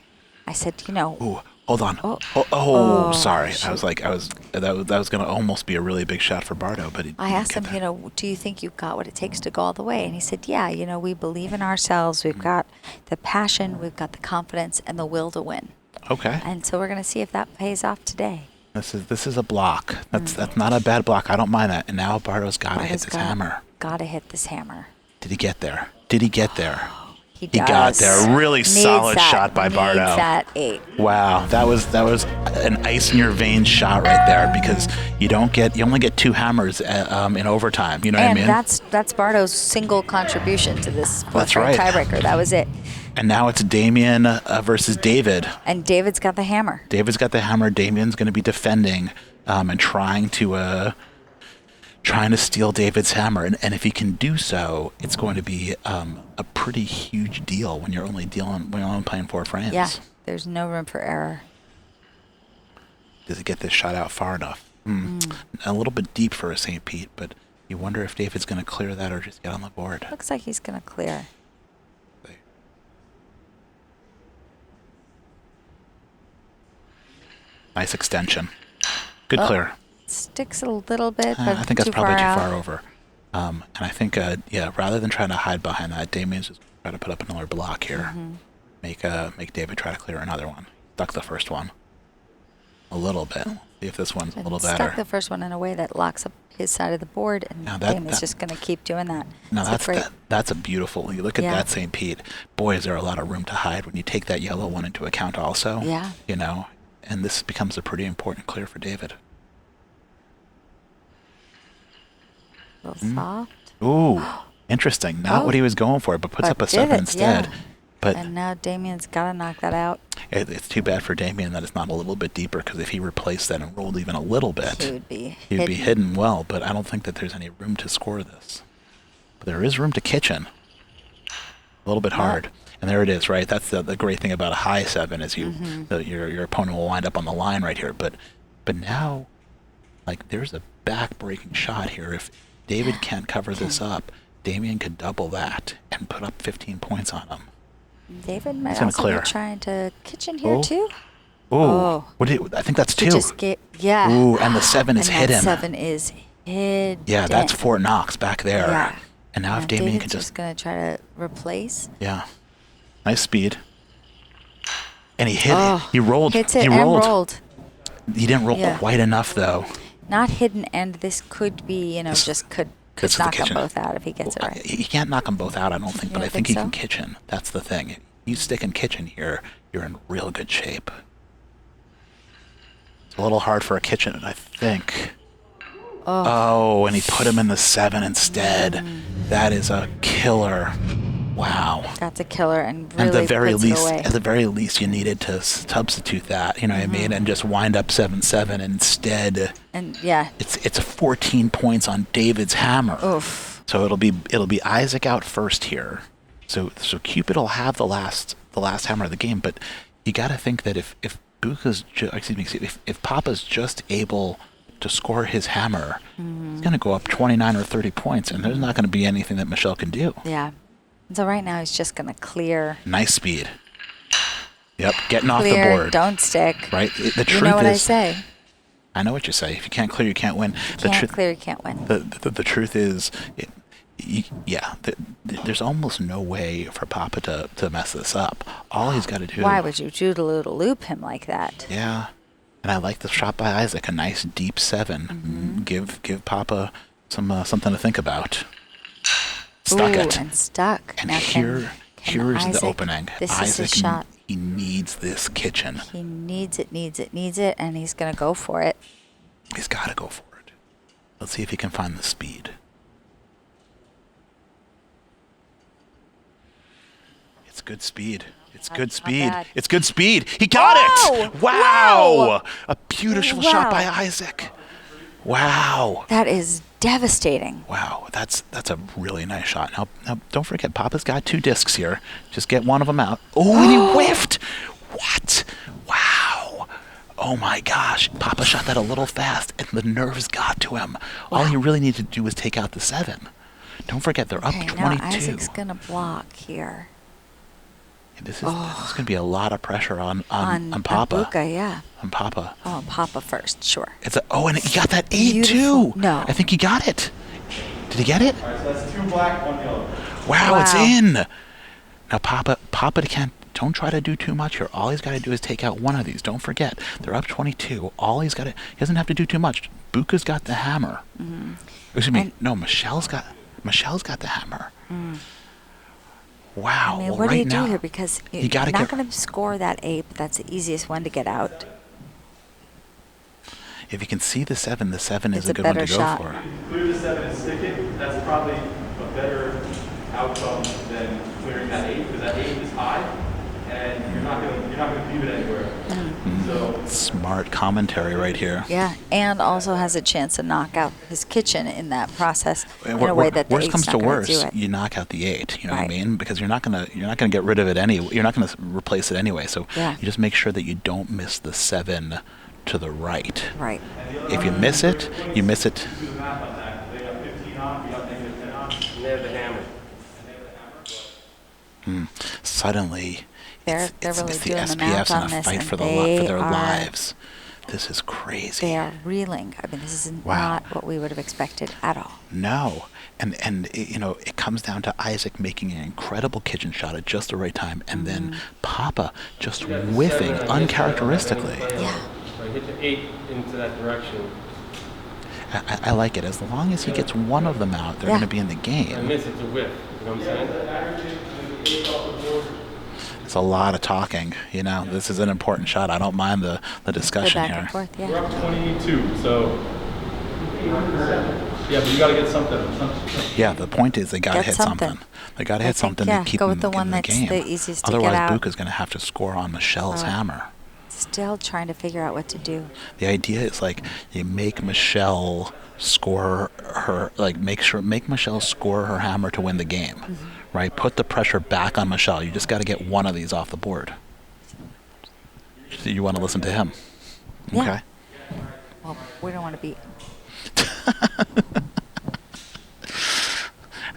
I said, Ooh, hold on. Oh. Oh, sorry. shoot. I was like, that was going to almost be a really big shot for Bardo, but he I didn't asked get him, that. do you think you've got what it takes to go all the way? And he said, yeah, we believe in ourselves. We've got the passion, we've got the confidence, and the will to win. Okay. And so we're going to see if that pays off today. This is a block. That's not a bad block. I don't mind that. And now Bardo's got to hit Bardo's this hammer. Got to hit this hammer. Did he get there? Did he get there? He He got does. there. Really Needs solid that- shot by Bardo. Needs that 8. Wow, that was an ice in your veins shot right there, because you only get 2 hammers in overtime. You know what I And mean? that's Bardo's single contribution to this That's fourth-round right. tiebreaker. That was it. And now it's Damien versus David. And David's got the hammer. David's got the hammer. Damien's going to be defending and trying to steal David's hammer. And if he can do so, it's going to be a pretty huge deal when you're only playing 4 frames. Yeah, there's no room for error. Does he get this shot out far enough? A little bit deep for a St. Pete, but you wonder if David's going to clear that or just get on the board. Looks like he's going to clear. Nice extension. Good clear. Sticks a little bit, but I think that's probably too out. far over. And I think, rather than trying to hide behind that, Damien's just try to put up another block here. Make David try to clear another one. Stuck the first one a little bit. See if this one's a little Stuck better. the first one in a way that locks up his side of the board, and Now that- Damien's that- just going to keep doing that. Now It's a great- that's a beautiful. You look at Yeah. that St. Pete. Boy, is there a lot of room to hide when you take that yellow one into account also. Yeah. And this becomes a pretty important clear for David. a little soft. Ooh, interesting. Not Oh. what he was going for, but puts But up a did 7 it, instead. yeah. But And now Damien's got to knock that out. it's too bad for Damien that it's not a little bit deeper, because if he replaced that and rolled even a little bit, He would be he would be hidden well. But I don't think that there's any room to score this. But there is room to kitchen. A little bit hard. And there it is, right? That's the great thing about a high 7 is your opponent will wind up on the line right here. But now, like, there's a back-breaking shot here. If David can't cover this up, Damien could double that and put up 15 points on him. David might gonna also clear. be trying to kitchen here, Oh. too. Ooh, Oh. I think that's He 2. just yeah. Ooh, and the 7 is and hidden. That 7 is hidden. Yeah, that's 4 knocks back there. Yeah. And now if Now Damien David's can just going to try to replace. yeah, nice speed. And he hit Oh, it. He rolled. Hits it he and rolled. rolled. He didn't roll Yeah. quite enough though. Not hidden, and this could be, just could This is the knock them kitchen. both out if he gets it right. He can't knock them both out, I don't think, You but I don't think think he so? can kitchen. That's the thing. You stick in kitchen here, you're in real good shape. It's a little hard for a kitchen, I think. Oh, and he put him in the 7 instead. That is a killer. Wow. That's a killer, and really At the very puts least, it away. at the very least, you needed to substitute that. You know what I mean, and just wind up 7-7 instead. And yeah, It's 14 points on David's hammer. oof. So it'll be Isaac out first here. So Cupid will have the last hammer of the game, but you got to think that if Papa's just able to score his hammer, he's going to go up 29 or 30 points, and there's not going to be anything that Michelle can do. Yeah. And so right now he's just going to clear. Nice speed. Yep, getting off the Clear, board. don't stick. Right. The truth You know what I is, say? I know what you say. If you can't clear, you can't win. Can't clear, you can't win. The truth is, there's almost no way for Papa to mess this up. All he's got to do. Why would you doodle-loop him like that? Yeah, and I like the shot by Isaac, a nice deep 7. Give Papa something to think about. Stuck it. And stuck. And now here's Isaac, the opening. This Isaac, is his shot. He needs this kitchen. He needs it, and he's going to go for it. He's got to go for it. Let's see if he can find the speed. It's good speed. It's good speed. bad. It's good speed. He got it! Wow! A beautiful shot Wow. by Isaac. Wow. That is devastating. Wow, that's a really nice shot. Now, don't forget, Papa's got 2 discs here. Just get one of them out. Oh, and he whiffed! What? Wow. Oh my gosh, Papa shot that a little fast, and the nerves got to him. All he really needed to do was take out the 7. Don't forget, they're up Okay, 22. now Isaac's going to block here. And this is going to be a lot of pressure on Papa. Buka, yeah. On Papa. Oh, Papa first, sure. And he got that 8 Beautiful. too. No. I think he got it. Did he get it? All right, so that's 2 black, 1 yellow. Wow, it's Wow. in. Now, Papa don't try to do too much here. All he's got to do is take out one of these. Don't forget, they're up 22. He doesn't have to do too much. Buka's got the hammer. Excuse me. No, Michelle's got the hammer. Wow. I mean, well, what do right you do now, here? Because you're gotta not get- going to score that 8, but that's the easiest one to get out. if you can see the 7 It's is a a good one to better go shot. for. Clear the 7 and stick it, that's probably a better outcome than clearing that 8, because that 8 is high, and you're not gonna leave it anywhere. So Smart commentary right here. Yeah, and also has a chance to knock out his kitchen in that process in Wor- a way that the worst 8's comes not to going worst, to do it. you knock out the 8. You know what I Right. mean? Because you're not gonna get rid of it anyway. You're not gonna replace it anyway. So Yeah. you just make sure that you don't miss the 7 to the right. Right. If you miss it, you miss it. do the math on that, they got 15 on, we got negative 10 on. And they have the hammer. Suddenly, They're it's really the doing the math SPFs on in a this, fight and for they their are- lives. This is crazy. They are reeling. I mean, this is Wow. not what we would have expected at all. No, and it comes down to Isaac making an incredible kitchen shot at just the right time, and then Papa just whiffing uncharacteristically. Yeah. So hit the 8 into that direction. I like it. As long as he gets one of them out, they're Yeah. going to be in the I game. miss, it's a whiff, you know what I'm saying? It's a lot of talking. This is an important shot. I don't mind the Go discussion back here. and forth, We're yeah. up 22, so. Yeah, but you gotta get something. Yeah, the point is they got to Get hit something. something. They got to I hit think, something yeah, to keep go them with the in one the that's game. the easiest to get Otherwise, out. Buka's going to have to score on Michelle's hammer. Still trying to figure out what to do. The idea is you make Michelle score her, make Michelle score her hammer to win the game, right? Put the pressure back on Michelle. You just got to get one of these off the board. So you want to listen to him, Yeah. okay? Well, we don't want to be.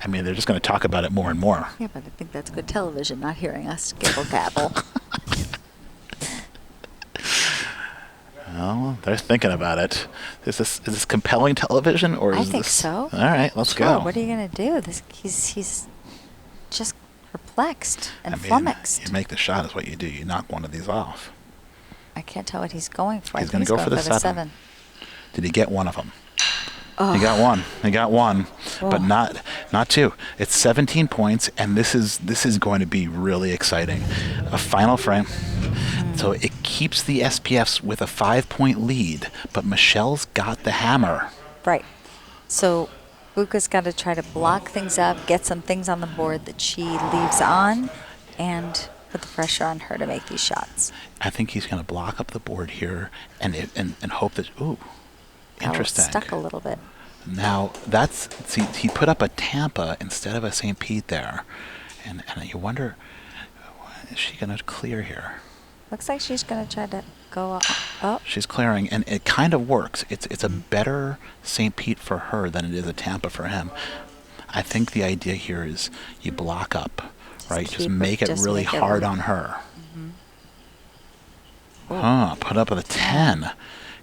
I mean, they're just going to talk about it more and more. Yeah, but I think that's good television, not hearing us giggle gabble. Well, they're thinking about it. Is this compelling television, or is I this? think so. All right, let's Sure, go. what are you going to do? He's just perplexed and I mean, flummoxed. you make the shot is what you do. You knock one of these off. I can't tell what he's going for. He's I gonna think go for the 7. 7. Did he get one of them? Oh. He got one. He got one, but Oh. not 2. It's 17 points, and this is going to be really exciting. A final frame. So it keeps the SPFs with a 5-point lead, but Michelle's got the hammer. Right. So Buka's got to try to block things up, get some things on the board that she leaves on, and put the pressure on her to make these shots. I think he's going to block up the board here and hope that, ooh, interesting. Stuck a little bit. Now, he put up a Tampa instead of a St. Pete there. And you wonder, is she going to clear here? Looks like she's going to try to go up. She's clearing, and it kind of works. It's a better St. Pete for her than it is a Tampa for him. I think the idea here is you block up, right? Just make it really hard on her. Put up with a 10.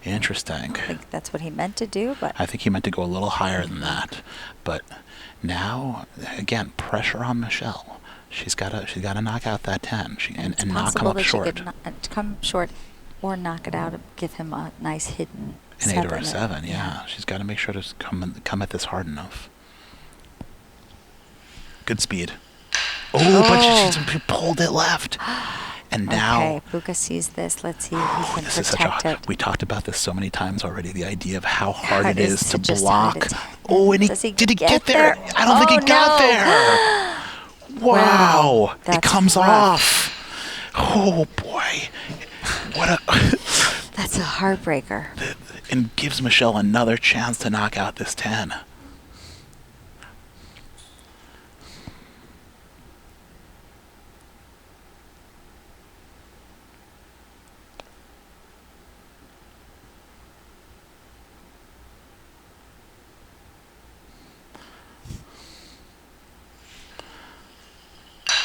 Interesting. I think that's what he meant to do, but I think he meant to go a little higher than that. But now, again, pressure on Michelle. She's got to knock out that 10 and not come up short. She could come short or knock it out and give him a nice hidden An 8 or a 7, yeah. yeah. She's got to make sure to come at this hard enough. Good speed. Oh, but she pulled it left. And now... Okay, Buka sees this. Let's see if he can protect it. We talked about this so many times already, the idea of how hard it is to just block. hide it. Oh, and did he get there? I don't think he got there. Wow. It comes off. Oh, boy. What a... That's a heartbreaker. And gives Michelle another chance to knock out this 10.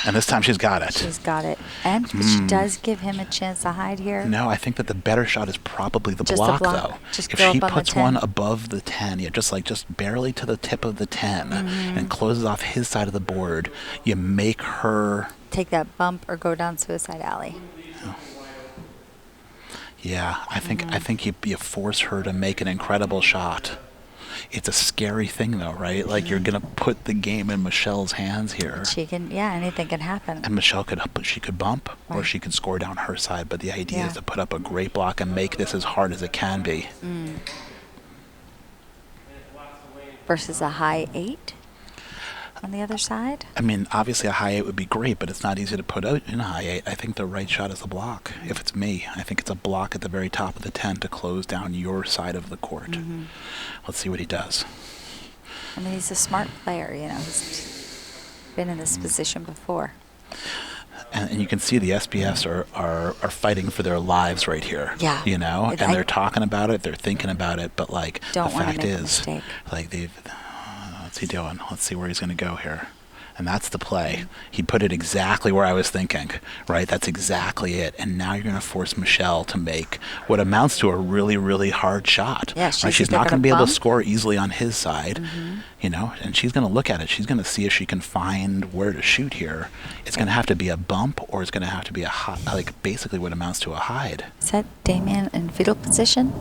And this time she's got it. She's got it. And she does give him a chance to hide here. No, I think that the better shot is probably the Just block, the block. though. Just if go she up on the puts 10. one above the 10, yeah, just barely to the tip of the 10, and closes off his side of the board, you make her... Take that bump or go down Suicide Alley. Yeah, I think you force her to make an incredible shot. It's a scary thing, though, right? Like, you're going to put the game in Michelle's hands here. She can, yeah, anything can happen. And Michelle could bump, or Right. she could score down her side. But the idea Yeah. is to put up a great block and make this as hard as it can be. Versus a high 8 on the other side. I mean, obviously a high 8 would be great, but it's not easy to put out in a high 8. I think the right shot is a block. If it's me, I think it's a block at the very top of the 10 to close down your side of the court. Let's see what he does. I mean, he's a smart player, you know. He's been in this position before. And you can see the SPFs are fighting for their lives right here. Yeah. You know, And and they're talking about it, they're thinking about it, but like Don't the wanna fact make a is, mistake. like what's he doing? Let's see where he's going to go here. And that's the play. He put it exactly where I was thinking, right? That's exactly it. And now you're going to force Michelle to make what amounts to a really, really hard shot. Yeah, right? She's not either going to be able to bump. score easily on his side, you know, and she's going to look at it. She's going to see if she can find where to shoot here. It's going to have to be a bump, or it's going to have to be a like basically what amounts to a hide. Is that Damien in fetal position?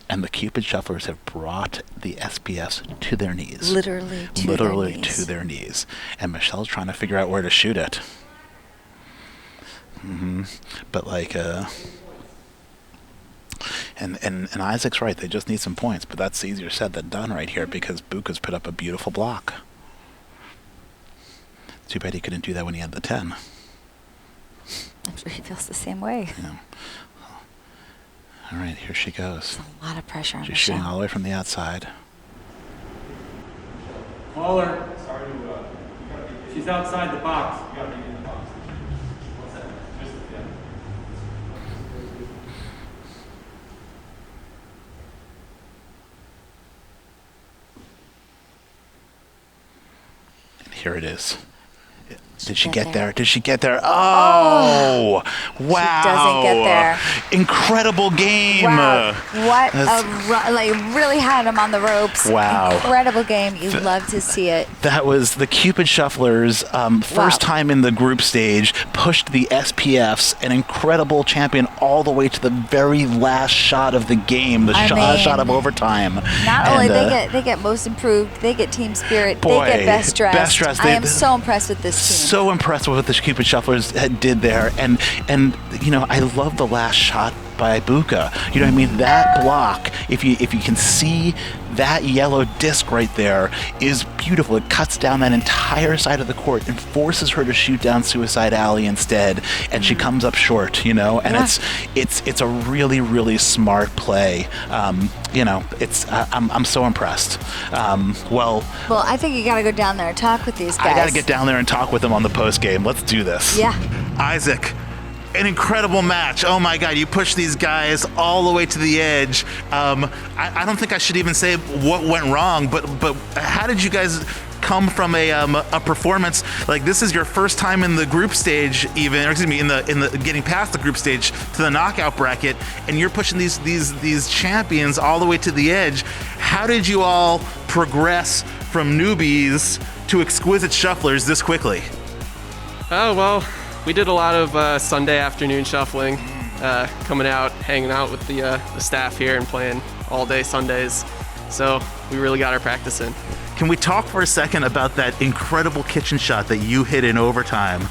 And the Cupid Shufflers have brought the SPFs to their knees. Literally To their knees. And Michelle's trying to figure out where to shoot it. But like, and Isaac's right. They just need some points. But that's easier said than done right here, because Buka's put up a beautiful block. Too bad he couldn't do that when he had the 10. I'm sure he feels the same way. Yeah. All right, here she goes. A lot of pressure on She's shooting all Michelle. the way from the outside. Caller. Sorry to, she's outside the box. You gotta be in the box. What's that? Just, yeah. And here it is. Did she get there? Did she get there? Oh! Wow! She doesn't get there. Incredible game! Wow. What That's- like really had him on the ropes. Wow. Incredible game. You love to see it. That was the Cupid Shufflers, first Wow. time in the group stage, pushed the SPFs, an incredible champion, all the way to the very last shot of the game, the I mean, shot of overtime. Not only And, they get most improved, they get team spirit, boy, they get best dressed. best dressed. I am so impressed with this team. So impressed with what the Cupid Shufflers did there, and you know, I love the last shot by Buka. You know what I mean? That block, if you can see that yellow disc right there, is beautiful. It cuts down that entire side of the court and forces her to shoot down Suicide Alley instead, and she comes up short. You know, and Yeah. it's a really, really smart play. You know, I'm so impressed. Well, I think you got to go down there and talk with these guys. I got to get down there and talk with them on the post game. Let's do this. Yeah. Isaac, an incredible match. Oh my God, you pushed these guys all the way to the edge. I don't think I should even say what went wrong, but how did you guys come from a performance like this is your first time in the group stage, even, or excuse me, in the getting past the group stage to the knockout bracket, and you're pushing these champions all the way to the edge. How did you all progress from newbies to exquisite shufflers this quickly? Oh, well, we did a lot of Sunday afternoon shuffling, coming out, hanging out with the staff here and playing all day Sundays. So we really got our practice in. Can we talk for a second about that incredible kitchen shot that you hit in overtime?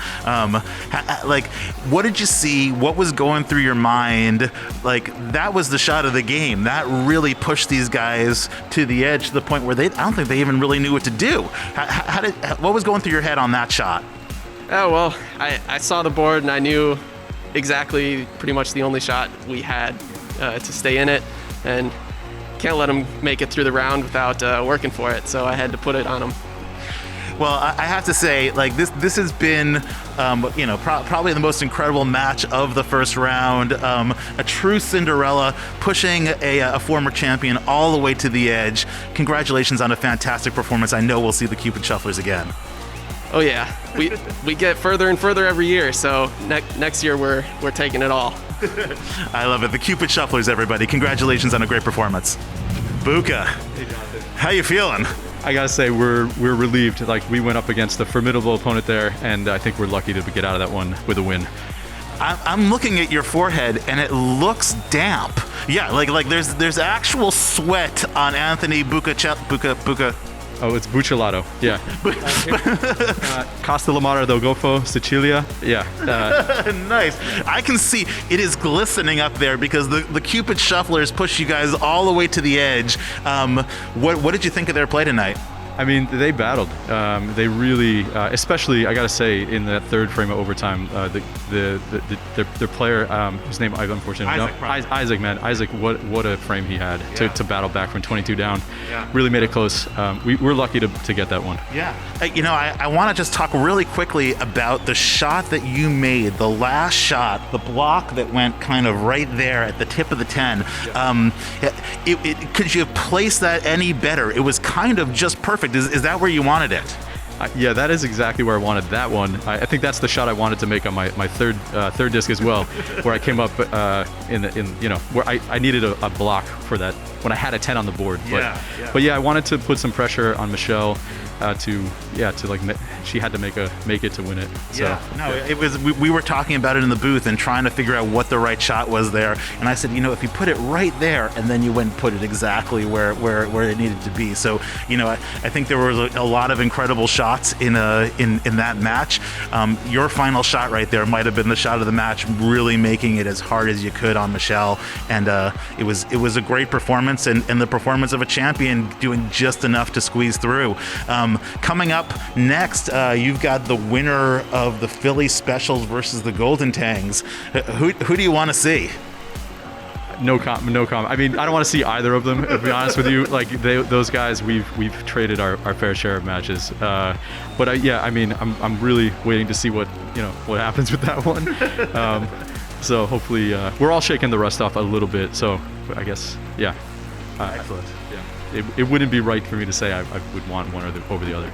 Like, what did you see? What was going through your mind? Like, that was the shot of the game. That really pushed these guys to the edge to the point where I don't think they even really knew what to do. What was going through your head on that shot? Oh, well, I saw the board and I knew exactly pretty much the only shot we had to stay in it. And can't let them make it through the round without working for it, so I had to put it on them. Well, I have to say, like, this has been, probably the most incredible match of the first round. A true Cinderella, pushing a former champion all the way to the edge. Congratulations on a fantastic performance. I know we'll see the Cupid Shufflers again. Oh yeah, we get further and further every year, so next year we're taking it all. I love it. The Cupid Shufflers, everybody. Congratulations on a great performance. Buka, how you feeling? I gotta say, we're relieved. Like, we went up against a formidable opponent there, and I think we're lucky to get out of that one with a win. I'm looking at your forehead, and it looks damp. Yeah, like there's actual sweat on Anthony Buka. Oh, it's Buccellato. Yeah. Castellamare del Golfo, Sicilia. Yeah. Nice. I can see it is glistening up there because the Cupid Shufflers push you guys all the way to the edge. What did you think of their play tonight? I mean, they battled. They really, especially, I gotta say, in that third frame of overtime, their player, whose name I've unfortunately Isaac, man, Isaac, what a frame he had to battle back from 22 down. Yeah. Really made it close. We're lucky to get that one. Yeah. I want to just talk really quickly about the shot that you made, the last shot, the block that went kind of right there at the tip of the 10. Could you have placed that any better? It was kind of just perfect. Is that where you wanted it? Yeah, that is exactly where I wanted that one. I think that's the shot I wanted to make on my third disc as well, where I came up where I needed a block for that when I had a 10 on the board. But yeah, I wanted to put some pressure on Michelle she had to make it to win it. So, it was. We were talking about it in the booth and trying to figure out what the right shot was there. And I said, if you put it right there and then you went and put it exactly where it needed to be. So, I think there was a lot of incredible shots in that match. Your final shot right there might have been the shot of the match, really making it as hard as you could on Michelle. And it was a great performance and the performance of a champion doing just enough to squeeze through. Coming up next, you've got the winner of the Philly Specials versus the Golden Tangs. Who do you want to see? No comment. I mean, I don't want to see either of them, to be honest with you. Like, those guys, we've traded our fair share of matches. But I'm really waiting to see what happens with that one. So hopefully, we're all shaking the rust off a little bit. So I guess, yeah. Excellent. Yeah. It wouldn't be right for me to say I would want one over the other.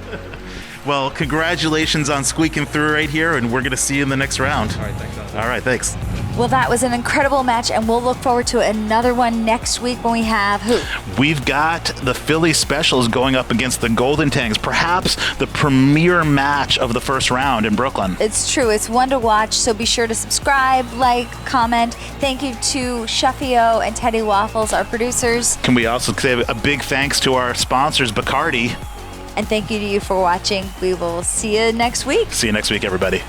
Well, congratulations on squeaking through right here, and we're going to see you in the next round. All right, thanks, Jonathan. All right, thanks. Well, that was an incredible match, and we'll look forward to another one next week when we have who? We've got the Philly Specials going up against the Golden Tangs, perhaps the premier match of the first round in Brooklyn. It's true. It's one to watch, so be sure to subscribe, like, comment. Thank you to Shuffio and Teddy Waffles, our producers. Can we also say a big thanks to our sponsors, Bacardi. And thank you to you for watching. We will see you next week. See you next week, everybody.